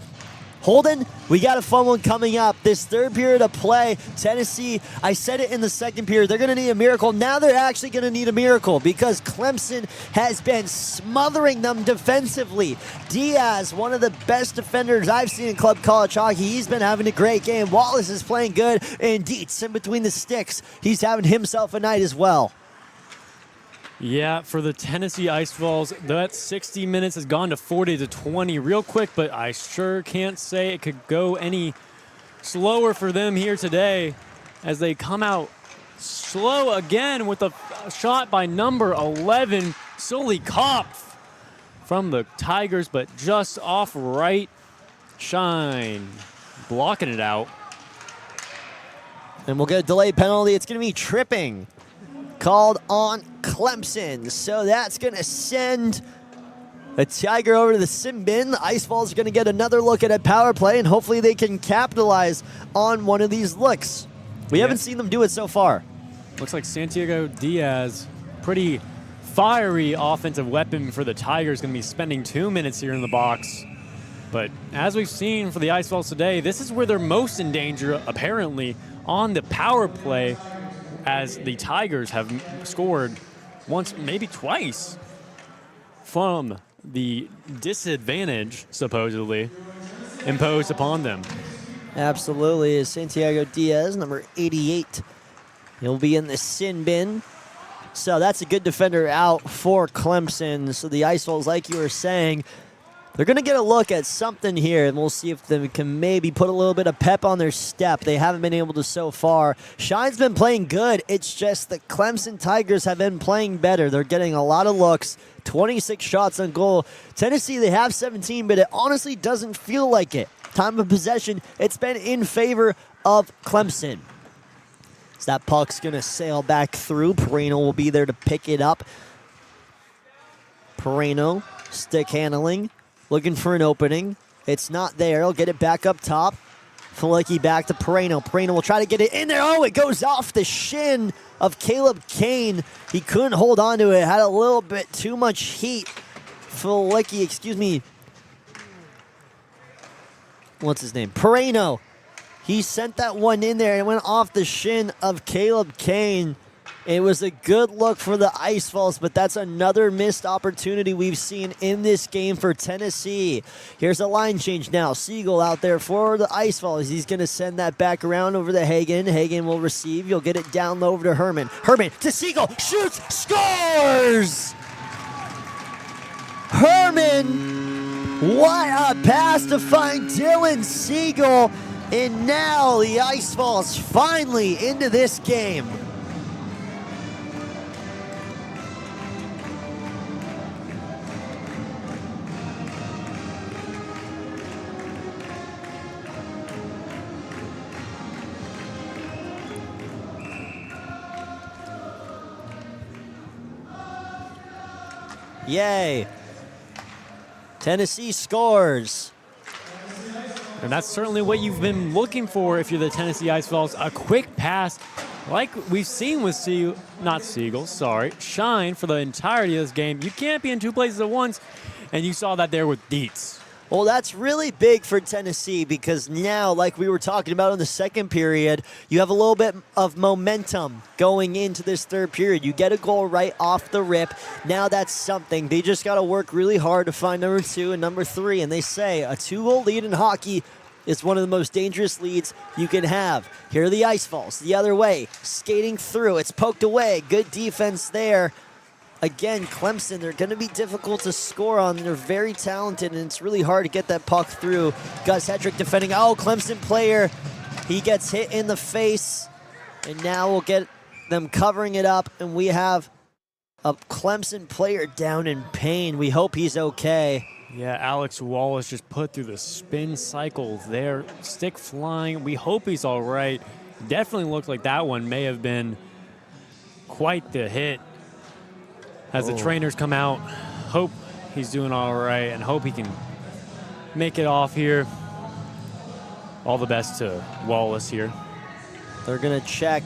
Holden, we got a fun one coming up. This third period of play, Tennessee, I said it in the second period, they're going to need a miracle. Now they're actually going to need a miracle because Clemson has been smothering them defensively. Diaz, one of the best defenders I've seen in club college hockey, he's been having a great game. Wallace is playing good, and Dietz in between the sticks, he's having himself a night as well. Yeah, for the Tennessee Ice Vols, that 60 minutes has gone to 40-20 real quick, but I sure can't say it could go any slower for them here today as they come out slow again with a shot by number 11, Sully Kopf from the Tigers, but just off right. Shine blocking it out. And we'll get a delayed penalty. It's going to be tripping called on Clemson. So that's going to send a Tiger over to the sin bin. The Ice Vols are going to get another look at a power play, and hopefully they can capitalize on one of these looks. We haven't seen them do it so far. Looks like Santiago Diaz, pretty fiery offensive weapon for the Tigers, going to be spending 2 minutes here in the box. But as we've seen for the Ice Vols today, this is where they're most in danger, apparently, on the power play, as the Tigers have scored once, maybe twice, from the disadvantage, supposedly, imposed upon them. Absolutely. Is Santiago Diaz, number 88. He'll be in the sin bin. So that's a good defender out for Clemson. So the Ice Vols, like you were saying, they're going to get a look at something here, and we'll see if they can maybe put a little bit of pep on their step. They haven't been able to so far. Shine's been playing good. It's just the Clemson Tigers have been playing better. They're getting a lot of looks, 26 shots on goal. Tennessee, they have 17, but it honestly doesn't feel like it. Time of possession, it's been in favor of Clemson. So that puck's going to sail back through. Perino will be there to pick it up. Perino, stick handling. Looking for an opening. It's not there. He'll get it back up top. Flicky back to Perino. Perino will try to get it in there. Oh, it goes off the shin of Caleb Kane. He couldn't hold on to it. Had a little bit too much heat. Flicky, excuse me. What's his name? Perino. He sent that one in there and went off the shin of Caleb Kane. It was a good look for the Ice Vols, but that's another missed opportunity we've seen in this game for Tennessee. Here's a line change now. Siegel out there for the Ice Vols. He's going to send that back around over to Hagen. Hagen will receive. You'll get it down low over to Herman. Herman to Siegel. Shoots. Scores! Herman. What a pass to find Dylan Siegel. And now the Ice Vols finally into this game. Yay. Tennessee scores. And that's certainly what you've been looking for if you're the Tennessee Ice Vols. A quick pass, like we've seen with Shine for the entirety of this game. You can't be in two places at once, and you saw that there with Dietz. Well, that's really big for Tennessee because now, like we were talking about in the second period, you have a little bit of momentum going into this third period. You get a goal right off the rip. Now that's something. They just got to work really hard to find number 2 and number 3. And they say a 2-goal lead in hockey is one of the most dangerous leads you can have. Here are the Ice Vols the other way, skating through. It's poked away. Good defense there. Again, Clemson, they're going to be difficult to score on. They're very talented, and it's really hard to get that puck through. Gus Hedrick defending. Oh, Clemson player. He gets hit in the face, and now we'll get them covering it up, and we have A Clemson player down in pain. We hope he's okay. Yeah, Alex Wallace just put through the spin cycle there. Stick flying. We hope he's all right. Definitely looked like that one may have been quite the hit. As the trainers come out, hope he's doing all right and hope he can make it off here. All the best to Wallace here. They're going to check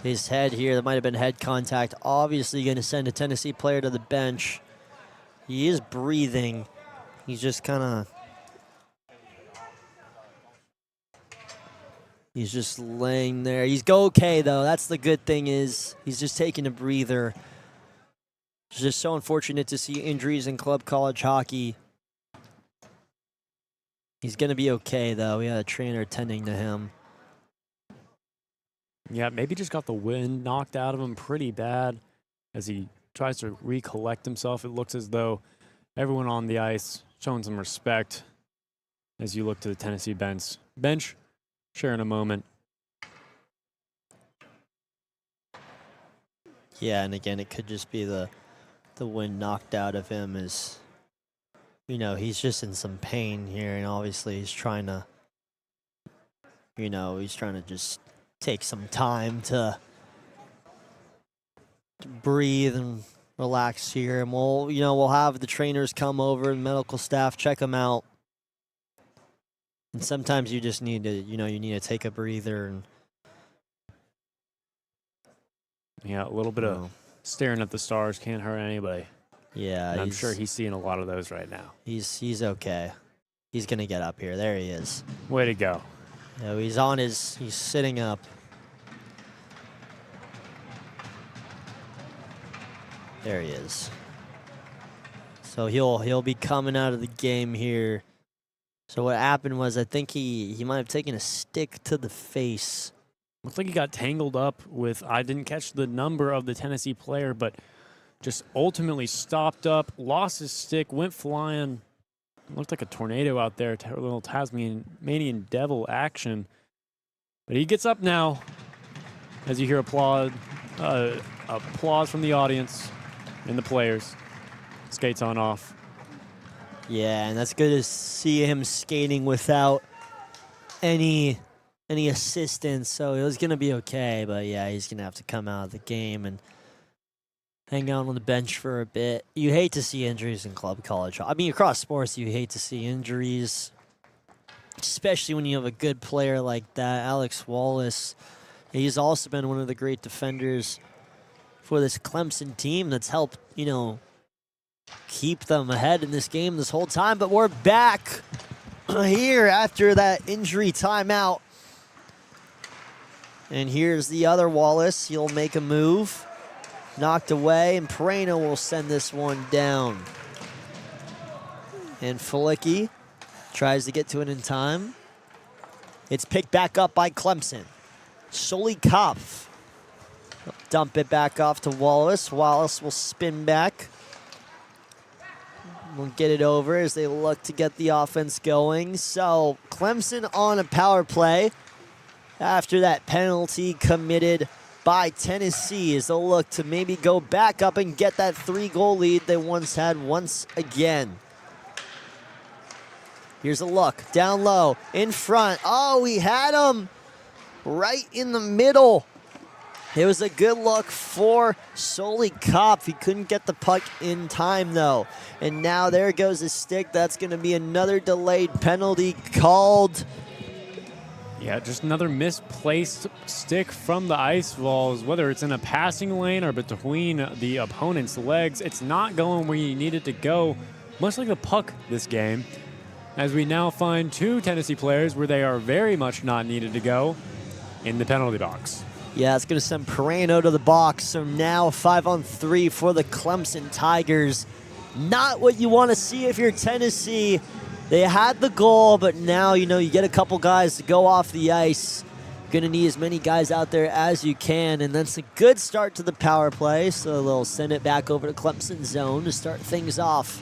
his head here. There might have been head contact. Obviously going to send a Tennessee player to the bench. He is breathing. He's just kind of... He's just laying there. He's okay, though. That's the good thing is he's just taking a breather. It's just so unfortunate to see injuries in club college hockey. He's going to be okay, though. We had a trainer attending to him. Yeah, maybe just got the wind knocked out of him pretty bad as he tries to recollect himself. It looks as though everyone on the ice showing some respect as you look to the Tennessee bench, sharing a moment. Yeah, and again, it could just be the wind knocked out of him as, you know, he's just in some pain here, and obviously he's trying to, you know, he's trying to just take some time to breathe and relax here. And we'll have the trainers come over and medical staff check him out. And sometimes you just need to, you need to take a breather. And yeah, a little bit of staring at the stars can't hurt anybody. Yeah, and I'm sure he's seeing a lot of those right now. He's okay. He's gonna get up here. There he is. Way to go. No, he's sitting up. There he is. So he'll be coming out of the game here. So what happened was I think he might have taken a stick to the face. Looks like he got tangled up with, I didn't catch the number of the Tennessee player, but just ultimately stopped up, lost his stick, went flying. Looked like a tornado out there, a little Tasmanian devil action. But he gets up now as you hear applause from the audience and the players. Skates on off. Yeah, and that's good to see him skating without any assistance. So it was going to be okay, but yeah, he's going to have to come out of the game and hang out on the bench for a bit. You hate to see injuries in club college. I mean, across sports, you hate to see injuries, especially when you have a good player like that. Alex Wallace, he's also been one of the great defenders for this Clemson team that's helped, keep them ahead in this game this whole time. But we're back here after that injury timeout. And here's the other Wallace. He'll make a move. Knocked away, and Pereno will send this one down. And Felicki tries to get to it in time. It's picked back up by Clemson. Solikopf. Dump it back off to Wallace. Wallace will spin back. We'll get it over as they look to get the offense going. So Clemson on a power play after that penalty committed by Tennessee as they'll look to maybe go back up and get that 3-goal lead they once had once again. Here's a look, down low, in front. Oh, we had him right in the middle. It was a good look for Solikopf. He couldn't get the puck in time, though. And now there goes his stick. That's going to be another delayed penalty called. Yeah, just another misplaced stick from the Ice Vols, whether it's in a passing lane or between the opponent's legs. It's not going where you need it to go, much like the puck this game, as we now find two Tennessee players where they are very much not needed to go in the penalty box. Yeah, it's going to send Pereno to the box. So now 5-on-3 for the Clemson Tigers. Not what you want to see if you're Tennessee. They had the goal, but now, you get a couple guys to go off the ice. You're going to need as many guys out there as you can, and that's a good start to the power play, so they'll send it back over to Clemson zone to start things off.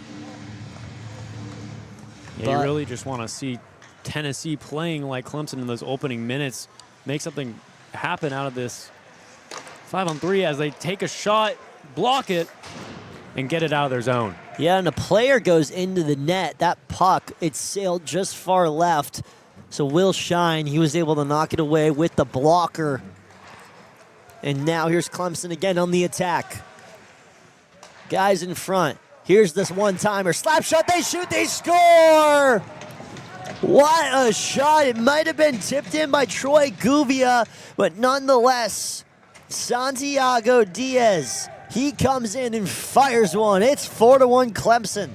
Yeah, you really just want to see Tennessee playing like Clemson in those opening minutes, make something happen out of this 5-on-3 as they take a shot. block it, and get it out of their zone. Yeah, and a player goes into the net. That puck, it sailed just far left. So Will Shine, he was able to knock it away with the blocker. And now here's Clemson again on the attack. Guys in front. Here's this one-timer. Slap shot, they shoot, they score! What a shot. It might have been tipped in by Troy Guvia, but nonetheless, Santiago Diaz, he comes in and fires one. It's 4-1 Clemson.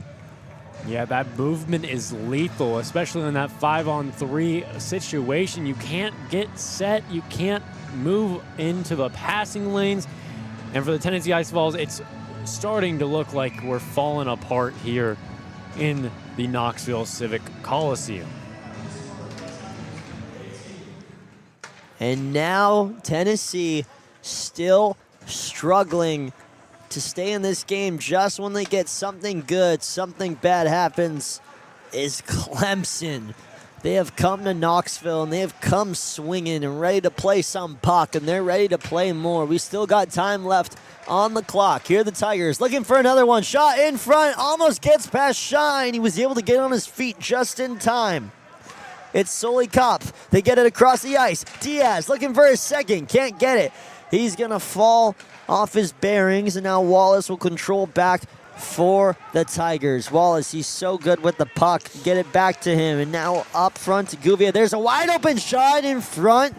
Yeah, that movement is lethal, especially in that 5-on-3 situation. You can't get set. You can't move into the passing lanes. And for the Tennessee Ice Vols, it's starting to look like we're falling apart here in the Knoxville Civic Coliseum. And now Tennessee still struggling to stay in this game. Just when they get something good, something bad happens, is Clemson. They have come to Knoxville, and they have come swinging and ready to play some puck, and they're ready to play more. We still got time left on the clock. Here are the Tigers looking for another one. Shot in front, almost gets past Shine. He was able to get on his feet just in time. It's Sully Kopp. They get it across the ice. Diaz looking for his second. Can't get it. He's going to fall off his bearings, and now Wallace will control back for the Tigers. Wallace, he's so good with the puck. Get it back to him, and now up front to Guvia. There's a wide open shot in front.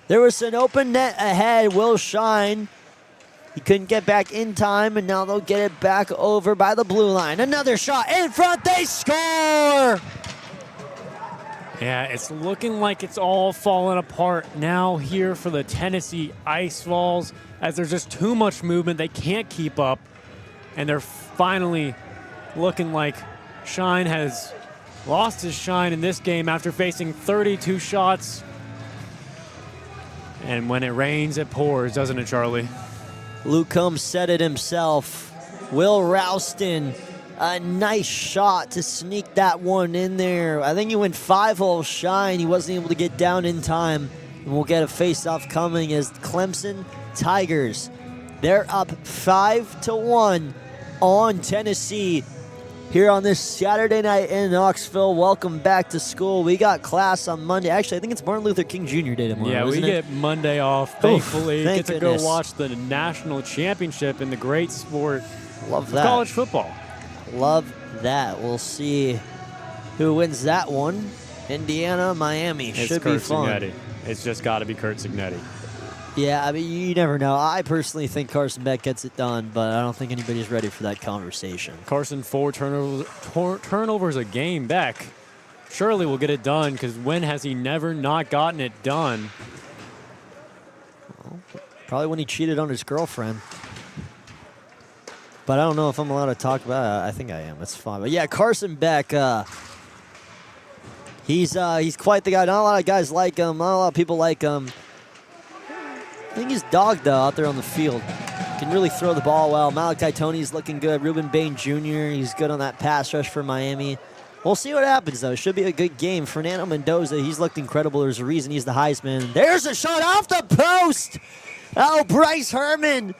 There was an open net ahead. Will Shine. He couldn't get back in time, and now they'll get it back over by the blue line. Another shot in front. They score! Yeah, it's looking like it's all falling apart now here for the Tennessee Ice Vols, as there's just too much movement. They can't keep up, and they're finally looking like Shine has lost his shine in this game after facing 32 shots. And when it rains, it pours, doesn't it, Charlie? Luke Combs said it himself. Will Rouston, a nice shot to sneak that one in there. I think he went 5-hole Shine. He wasn't able to get down in time. And we'll get a face-off coming as Clemson Tigers. They're up 5-1 on Tennessee here on this Saturday night in Knoxville. Welcome back to school. We got class on Monday. Actually, I think it's Martin Luther King Jr. Day tomorrow. Yeah, we get Monday off. Thankfully, thank get to goodness. go watch the national championship in the great sport Love of that. college football. Love that. We'll see who wins that one. Indiana, Miami. It's Should Kurt be fun. Signetti. It's just got to be Kurt Signetti. Yeah, I mean, you never know. I personally think Carson Beck gets it done, but I don't think anybody's ready for that conversation. Carson, 4 turnovers a game. Beck surely will get it done, because when has he never not gotten it done? Well, probably when he cheated on his girlfriend. But I don't know if I'm allowed to talk about it. I think I am. It's fine. But yeah, Carson Beck, he's quite the guy. Not a lot of guys like him. Not a lot of people like him. I think he's dogged, though, out there on the field. Can really throw the ball well. Malachi Toney's looking good. Ruben Bain Jr., he's good on that pass rush for Miami. We'll see what happens, though. It should be a good game. Fernando Mendoza, he's looked incredible. There's a reason he's the Heisman. There's a shot off the post. Oh, Bryce Herman.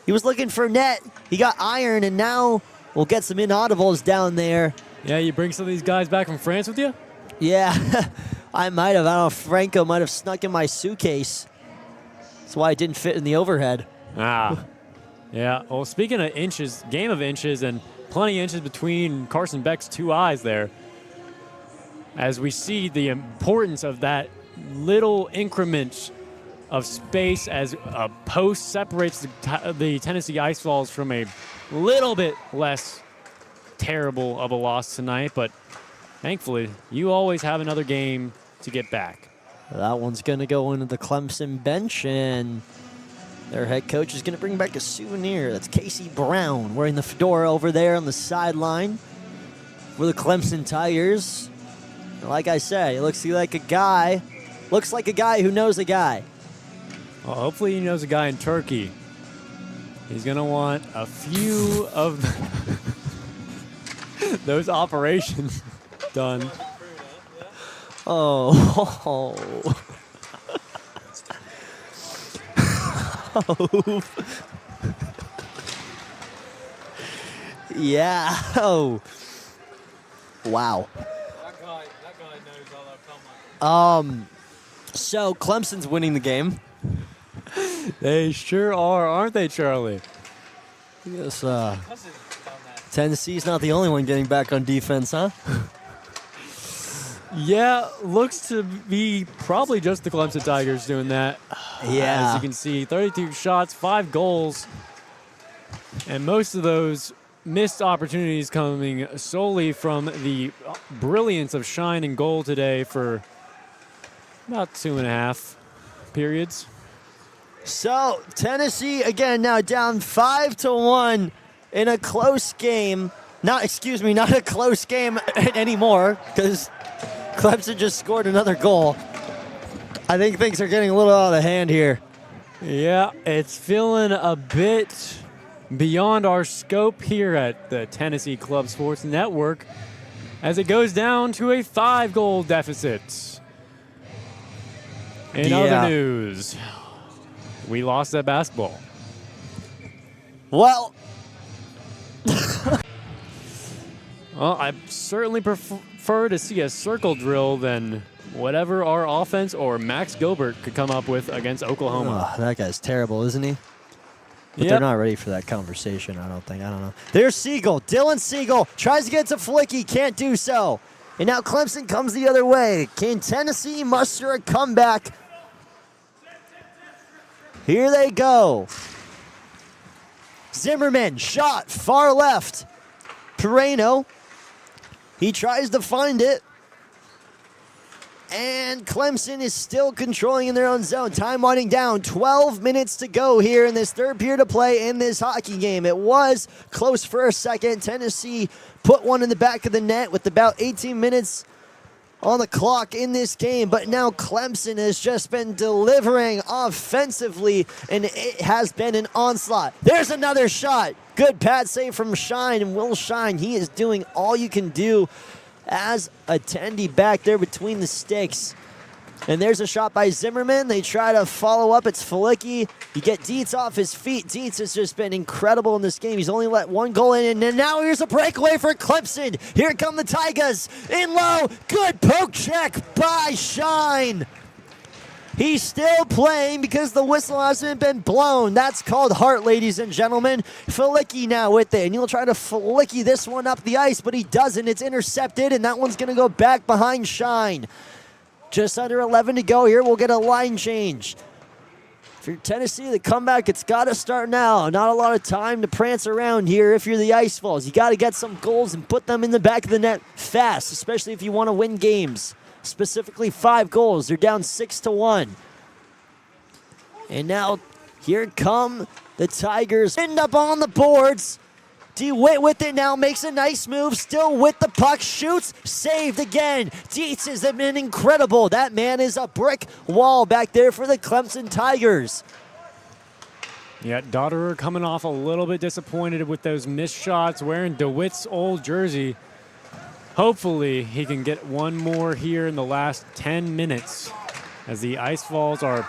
He was looking for net. He got iron, and now we'll get some inaudibles down there. Yeah, you bring some of these guys back from France with you? Yeah, I might have. I don't know. Franco might have snuck in my suitcase. That's why it didn't fit in the overhead. Ah, yeah. Well, speaking of inches, game of inches, and plenty of inches between Carson Beck's 2 eyes there, as we see the importance of that little increment of space as a post separates the Tennessee Ice Vols from a little bit less terrible of a loss tonight. But thankfully, you always have another game to get back. That one's going to go into the Clemson bench, and their head coach is going to bring back a souvenir. That's Casey Brown wearing the fedora over there on the sideline for the Clemson Tigers. Like I said, he looks like a guy who knows a guy. Well, hopefully he knows a guy in Turkey. He's going to want a few of those operations done. Oh. Yeah. Oh. Wow. That guy knows how to come. So Clemson's winning the game. They sure are, aren't they, Charlie? Yes. Tennessee's not the only one getting back on defense, huh? Yeah, looks to be probably just the Clemson Tigers doing that. Yeah. As you can see, 32 shots, 5 goals, and most of those missed opportunities coming solely from the brilliance of Shine and goal today for about 2.5 periods. So Tennessee again now down 5-1 in a close game. Not a close game anymore because Clemson just scored another goal. I think things are getting a little out of hand here. Yeah, it's feeling a bit beyond our scope here at the Tennessee Club Sports Network as it goes down to a 5-goal deficit. In other news, we lost that basketball. Well, well, I certainly prefer to see a circle drill than whatever our offense or Max Gilbert could come up with against Oklahoma. that guy's terrible, isn't he? But Yep. they're not ready for that conversation, I don't think. I don't know. There's Siegel. Dylan Siegel tries to get to Flicky, can't do so. And now Clemson comes the other way. Can Tennessee muster a comeback? Here they go. Zimmerman, shot, far left. Pereno, he tries to find it. And Clemson is still controlling in their own zone. Time winding down. 12 minutes to go here in this third period of play in this hockey game. It was close for a second. Tennessee put one in the back of the net with about 18 minutes on the clock in this game. But now Clemson has just been delivering offensively, and it has been an onslaught. There's another shot. Good pad save from Shine, and Will Shine, he is doing all you can do as a tendy back there between the sticks. And there's a shot by Zimmerman. They try to follow up. It's Flicky. You get Dietz off his feet. Dietz has just been incredible in this game. He's only let one goal in, and now here's a breakaway for Clemson. Here come the Tigers. In low. Good poke check by Shine. He's still playing because the whistle hasn't been blown. That's called heart, ladies and gentlemen. Flicky now with it, and he'll try to Flicky this one up the ice, but he doesn't. It's intercepted, and that one's going to go back behind Shine. Just under 11 to go here. We'll get a line change. For Tennessee, the comeback, it's got to start now. Not a lot of time to prance around here if you're the Ice Vols. You got to get some goals and put them in the back of the net fast, especially if you want to win games. Specifically 5 goals. They're down 6-1. And now here come the Tigers. End up on the boards. Witt with it now, makes a nice move, still with the puck, shoots, saved again. Dietz has been incredible. That man is a brick wall back there for the Clemson Tigers. Yeah, Dotterer coming off a little bit disappointed with those missed shots, wearing DeWitt's old jersey. Hopefully he can get one more here in the last 10 minutes as the Ice Vols are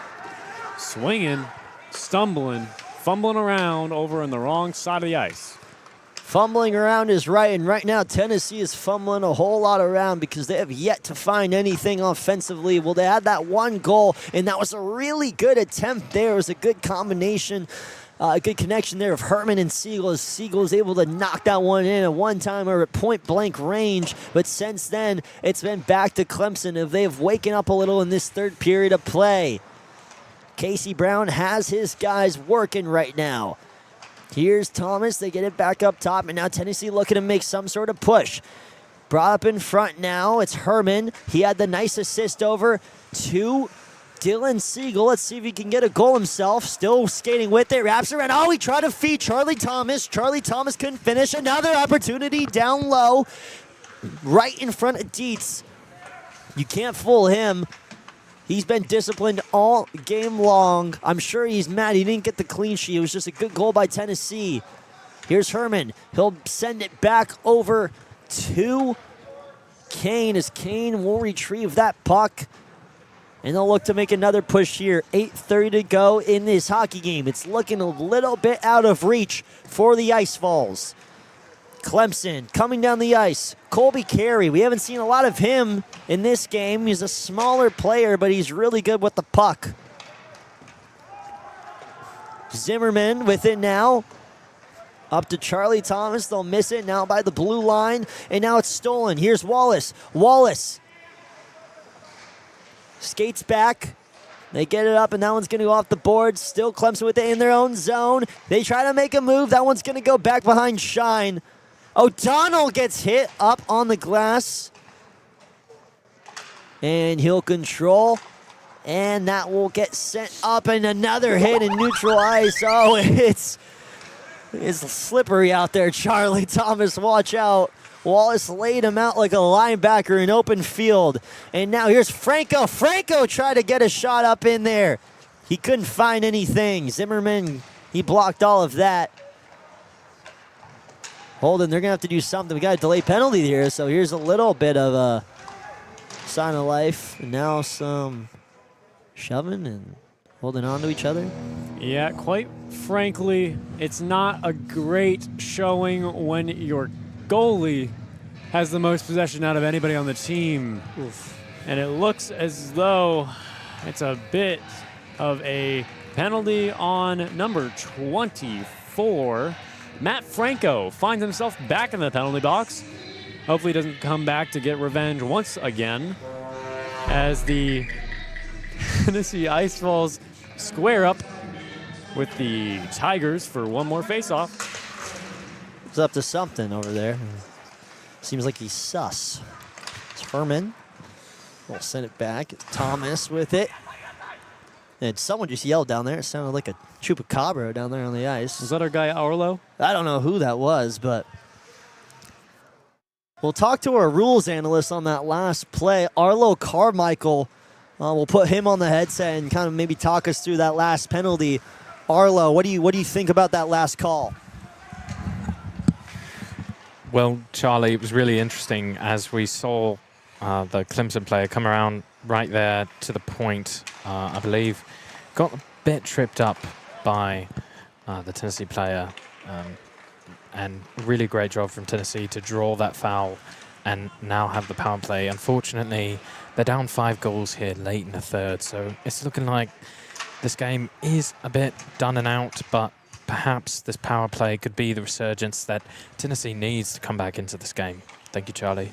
swinging, stumbling, fumbling around over on the wrong side of the ice. Fumbling around is right, and right now Tennessee is fumbling a whole lot around because they have yet to find anything offensively. Well, they had that one goal, and that was a really good attempt there. It was a good combination, a good connection there of Herman and Siegel, as Siegel was able to knock that one in at one time or at point-blank range. But since then, it's been back to Clemson. If they have waken up a little in this third period of play. Casey Brown has his guys working right now. Here's Thomas. They get it back up top, and now Tennessee looking to make some sort of push. Brought up in front now. It's Herman. He had the nice assist over to Dylan Siegel. Let's see if he can get a goal himself. Still skating with it. Wraps around. Oh, he tried to feed Charlie Thomas. Charlie Thomas couldn't finish. Another opportunity down low. Right in front of Dietz. You can't fool him. He's been disciplined all game long. I'm sure he's mad he didn't get the clean sheet. It was just a good goal by Tennessee. Here's Herman. He'll send it back over to Kane as Kane will retrieve that puck. And they'll look to make another push here. 8:30 to go in this hockey game. It's looking a little bit out of reach for the Ice Vols. Clemson coming down the ice. Colby Carey, we haven't seen a lot of him in this game. He's a smaller player, but he's really good with the puck. Zimmerman with it now. Up to Charlie Thomas. They'll miss it now by the blue line. And now it's stolen. Here's Wallace. Wallace skates back. They get it up, and that one's going to go off the board. Still Clemson with it in their own zone. They try to make a move. That one's going to go back behind Shine. O'Donnell gets hit up on the glass. And he'll control. And that will get sent up, and another hit in neutral ice. Oh, it's slippery out there, Charlie Thomas. Watch out. Wallace laid him out like a linebacker in open field. And now here's Franco. Franco tried to get a shot up in there. He couldn't find anything. Zimmerman, he blocked all of that. Holden, they're going to have to do something. We got a delay penalty here, so here's a little bit of a sign of life. And now some shoving and holding on to each other. Yeah, quite frankly, it's not a great showing when your goalie has the most possession out of anybody on the team. Oof. And it looks as though it's a bit of a penalty on number 24. Matt Franco finds himself back in the penalty box. Hopefully he doesn't come back to get revenge once again, as the Tennessee Ice Vols square up with the Tigers for one more face-off. He's up to something over there. Seems like he's sus. It's Herman. We'll send it back. Thomas with it. And someone just yelled down there. It sounded like a chupacabra down there on the ice. Was that our guy Arlo? I don't know who that was, but we'll talk to our rules analyst on that last play. Arlo Carmichael. We'll put him on the headset and kind of maybe talk us through that last penalty. Arlo, what do you think about that last call? Well, Charlie, it was really interesting as we saw the Clemson player come around right there to the point, I believe. Got a bit tripped up by the Tennessee player. And really great job from Tennessee to draw that foul and now have the power play. Unfortunately, they're down 5 goals here late in the third. So it's looking like this game is a bit done and out, but perhaps this power play could be the resurgence that Tennessee needs to come back into this game. Thank you, Charlie.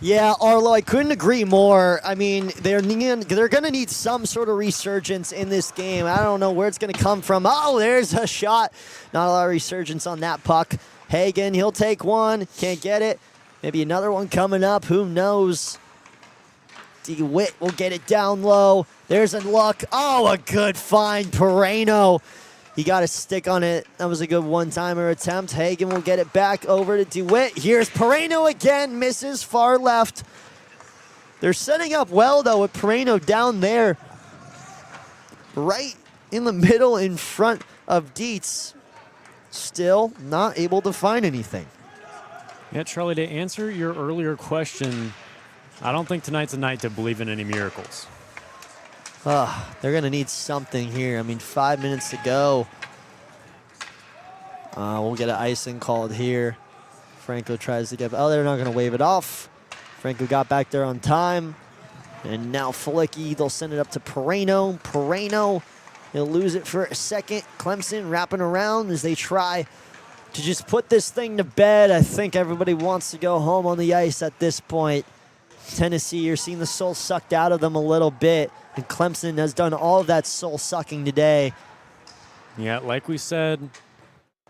Yeah, Arlo, I couldn't agree more. I mean, they're going to need some sort of resurgence in this game. I don't know where it's going to come from. Oh, there's a shot. Not a lot of resurgence on that puck. Hagen, he'll take one. Can't get it. Maybe another one coming up. Who knows? Witt will get it down low. There's a look. Oh, a good find. Pereno. He got a stick on it. That was a good one-timer attempt. Hagen will get it back over to DeWitt. Here's Pereno again. Misses far left. They're setting up well, though, with Pereno down there. Right in the middle in front of Dietz. Still not able to find anything. Yeah, Charlie, to answer your earlier question, I don't think tonight's a night to believe in any miracles. They're going to need something here. I mean, 5 minutes to go. We'll get an icing called here. Franco tries to get... Oh, they're not going to wave it off. Franco got back there on time. And now Flicky, they'll send it up to Pereno. Pereno, he'll lose it for a second. Clemson wrapping around as they try to just put this thing to bed. I think everybody wants to go home on the ice at this point. Tennessee, you're seeing the soul sucked out of them a little bit. And Clemson has done all of that soul-sucking today. Yeah, like we said,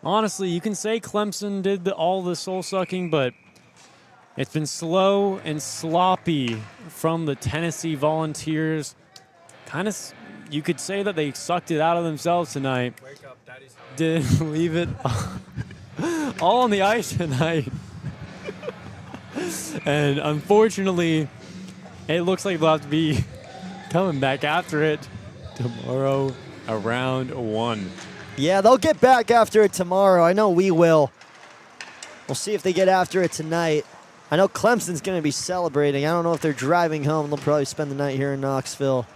honestly, you can say Clemson did all the soul-sucking, but it's been slow and sloppy from the Tennessee Volunteers. Kind of, you could say that they sucked it out of themselves tonight. Wake up, Daddy's home. Didn't leave it all on the ice tonight. And unfortunately, it looks like they'll have to be coming back after it tomorrow around 1. Yeah, they'll get back after it tomorrow. I know we will. We'll see if they get after it tonight. I know Clemson's going to be celebrating. I don't know if they're driving home. They'll probably spend the night here in Knoxville.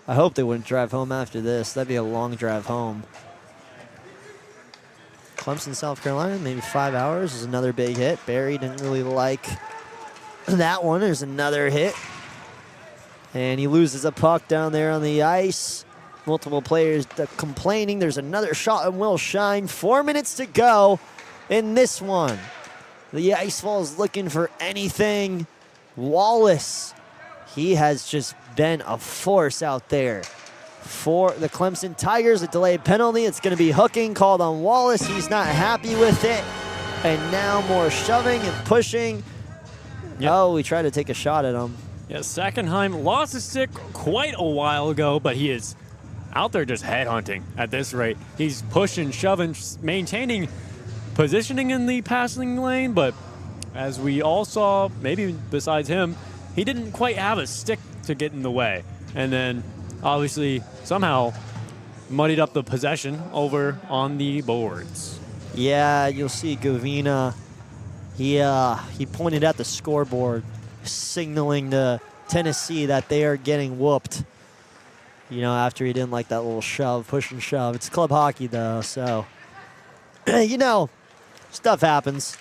I hope they wouldn't drive home after this. That'd be a long drive home. Clemson, South Carolina, maybe 5 hours is another big hit. Barry didn't really like that one. There's another hit. And he loses a puck down there on the ice. Multiple players complaining. There's another shot and will shine. 4 minutes to go in this one. The Ice Vols looking for anything. Wallace, he has just been a force out there. For the Clemson Tigers, a delayed penalty. It's going to be hooking called on Wallace. He's not happy with it. And now more shoving and pushing. Yep. Oh, we tried to take a shot at him. Yeah, Sackenheim lost his stick quite a while ago, but he is out there just headhunting at this rate. He's pushing, shoving, maintaining positioning in the passing lane, but as we all saw, maybe besides him, he didn't quite have a stick to get in the way. And then obviously somehow muddied up the possession over on the boards. Yeah, you'll see Govina. He pointed at the scoreboard, signaling to Tennessee that they are getting whooped. You know, after he didn't like that little shove, push and shove. It's club hockey though, so you know, stuff happens.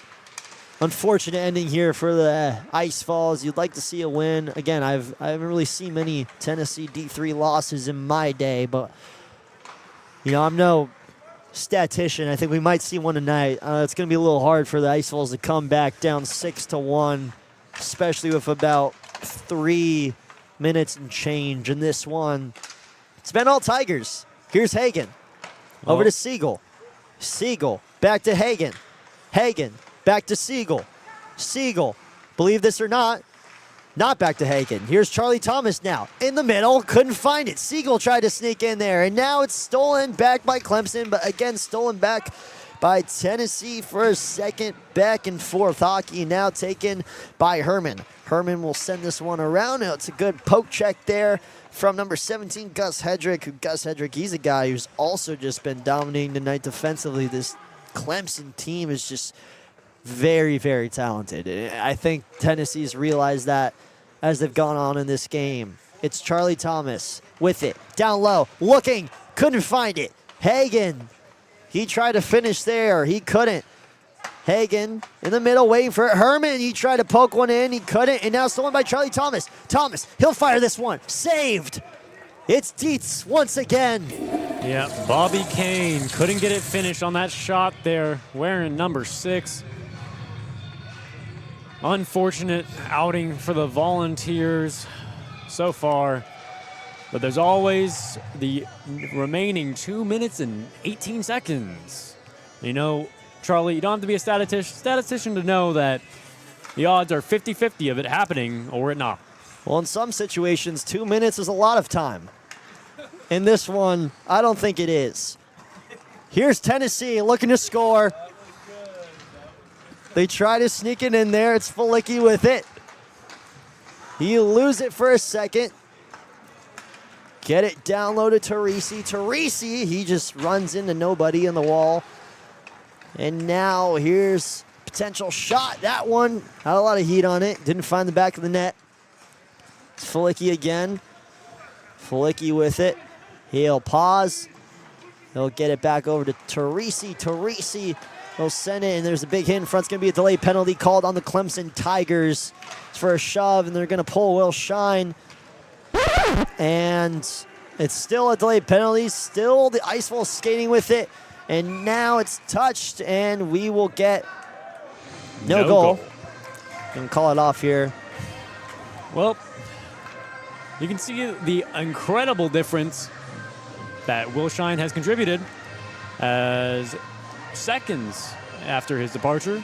Unfortunate ending here for the Ice Vols. You'd like to see a win. Again, I haven't really seen many Tennessee D3 losses in my day, but you know, I'm no statistician. I think we might see one tonight. It's going to be a little hard for the Ice Vols to come back down 6-1, especially with about 3 minutes and change in this one. It's been all Tigers. Here's Hagen. Over to Siegel. Siegel back to Hagen. Hagen back to Siegel. Siegel, believe this or not back to Hagen. Here's Charlie Thomas now in the middle. Couldn't find it. Siegel tried to sneak in there, and now it's stolen back by Clemson, but again, stolen back by Tennessee for a second. Back and forth hockey now taken by Herman. Herman will send this one around. Now it's a good poke check there from number 17, Gus Hedrick. Gus Hedrick, he's a guy who's also just been dominating tonight defensively. This Clemson team is just very, very talented. I think Tennessee's realized that as they've gone on in this game. It's Charlie Thomas with it. Down low, looking, couldn't find it. Hagen, he tried to finish there. He couldn't. Hagen in the middle waiting for it. Herman, he tried to poke one in. He couldn't. And now stolen by Charlie Thomas. Thomas, he'll fire this one. Saved. It's Dietz once again. Yeah, Bobby Kane couldn't get it finished on that shot there, wearing number 6. Unfortunate outing for the Volunteers so far, but there's always the remaining 2 minutes and 18 seconds. You know, Charlie, you don't have to be a statistician to know that the odds are 50-50 of it happening or it not. Well, in some situations, 2 minutes is a lot of time. In this one, I don't think it is. Here's Tennessee looking to score. They try to sneak it in there. It's Fulicki with it. You lose it for a second. Get it down low to Teresi. Teresi, he just runs into nobody in the wall. And now here's potential shot. That one had a lot of heat on it. Didn't find the back of the net. It's Fulicki again. Fulicki with it. He'll pause. He'll get it back over to Teresi. Teresi, he'll send it, and there's a big hit in front. It's going to be a delayed penalty called on the Clemson Tigers. It's for a shove, and they're going to pull Will Shine. And it's still a delayed penalty. Still the Ice Vols skating with it. And now it's touched, and we will get no goal. Going to call it off here. Well, you can see the incredible difference that Will Shine has contributed as seconds after his departure.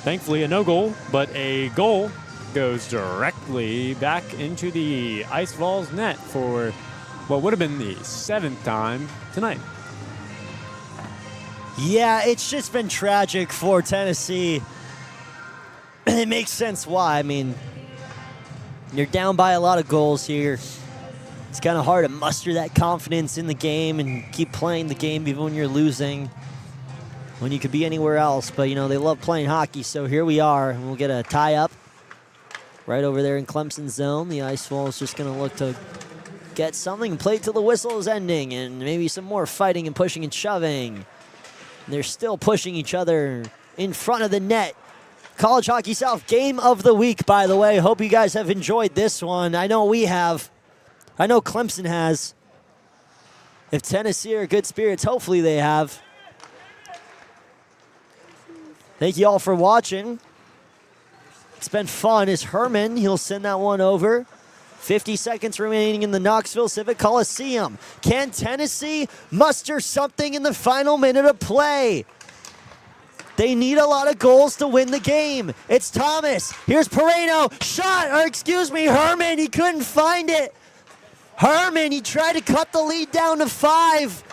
Thankfully, a no goal, but a goal goes directly back into the Ice Vols net for what would have been the 7th time tonight. Yeah, it's just been tragic for Tennessee. It makes sense why. I mean, you're down by a lot of goals here. It's kind of hard to muster that confidence in the game and keep playing the game even when you're losing. when you could be anywhere else. But, you know, they love playing hockey, so here we are. And we'll get a tie-up right over there in Clemson's zone. The Ice Vols just going to look to get something, play till the whistle is ending, and maybe some more fighting and pushing and shoving. They're still pushing each other in front of the net. College Hockey South Game of the Week, by the way. Hope you guys have enjoyed this one. I know we have. I know Clemson has. If Tennessee are good spirits, hopefully they have. Thank you all for watching. It's been fun. It's Herman. He'll send that one over. 50 seconds remaining in the Knoxville Civic Coliseum. Can Tennessee muster something in the final minute of play? They need a lot of goals to win the game. It's Thomas. Here's Pereno. Shot, or excuse me, Herman. He couldn't find it. Herman, he tried to cut the lead down to 5.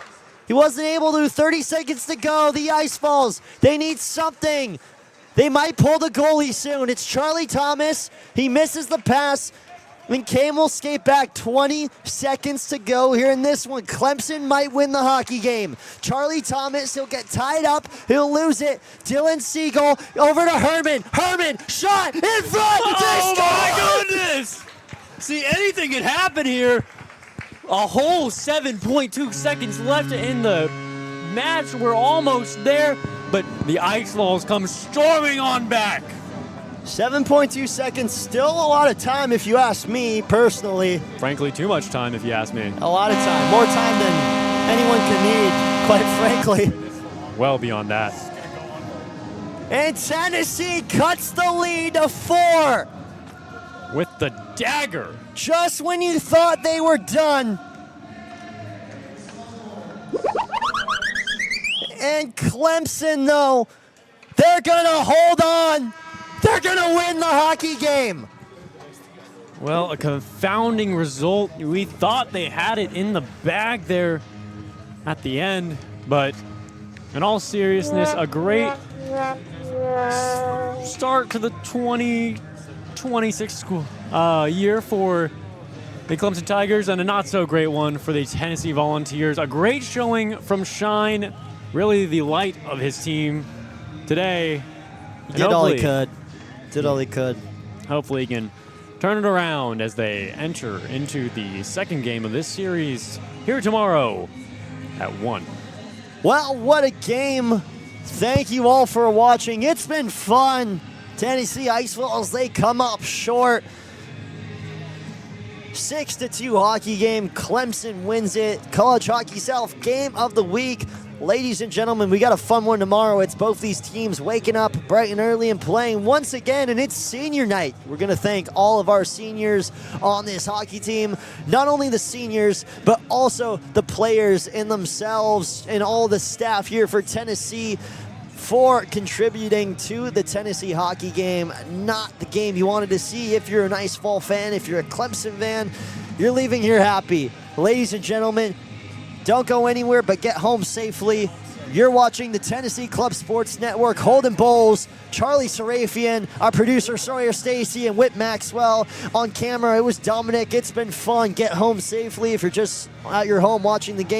He wasn't able to. 30 seconds to go. The Ice Vols, they need something. They might pull the goalie soon. It's Charlie Thomas. He misses the pass. McKay will skate back. 20 seconds to go here in this one. Clemson might win the hockey game. Charlie Thomas, he'll get tied up. He'll lose it. Dylan Siegel over to Herman. Herman, shot in front. Oh my goodness! See, anything could happen here. A whole 7.2 seconds left in the match. We're almost there, but the Ice Vols come storming on back. 7.2 seconds, still a lot of time if you ask me personally. Frankly, too much time if you ask me. A lot of time, more time than anyone could need, quite frankly. Well beyond that. And Tennessee cuts the lead to 4. With the dagger. Just when you thought they were done. And Clemson, though, they're gonna hold on. They're going to win the hockey game. Well, a confounding result. We thought they had it in the bag there at the end, but in all seriousness, a great start to the 2026 year for the Clemson Tigers, and a not-so-great one for the Tennessee Volunteers. A great showing from Shine, really the light of his team today. He did all he could. Did all he could. Hopefully he can turn it around as they enter into the second game of this series here tomorrow at 1. Well, what a game. Thank you all for watching. It's been fun. Tennessee Ice Vols, they come up short. 6-2 hockey game. Clemson wins it. College Hockey South Game of the Week. Ladies and gentlemen, we got a fun one tomorrow. It's both these teams waking up bright and early and playing once again, and it's senior night. We're going to thank all of our seniors on this hockey team. Not only the seniors, but also the players in themselves and all the staff here for Tennessee for contributing to the Tennessee hockey game. Not the game you wanted to see. If you're an Ice Vol fan, if you're a Clemson fan, you're leaving here happy. Ladies and gentlemen, don't go anywhere, but get home safely. You're watching the Tennessee Club Sports Network. Holden, Boles, Charlie Sarafian, our producer Sawyer, Stacy, and Witt Maxwell. On camera, it was Dominic. It's been fun. Get home safely if you're just at your home watching the game.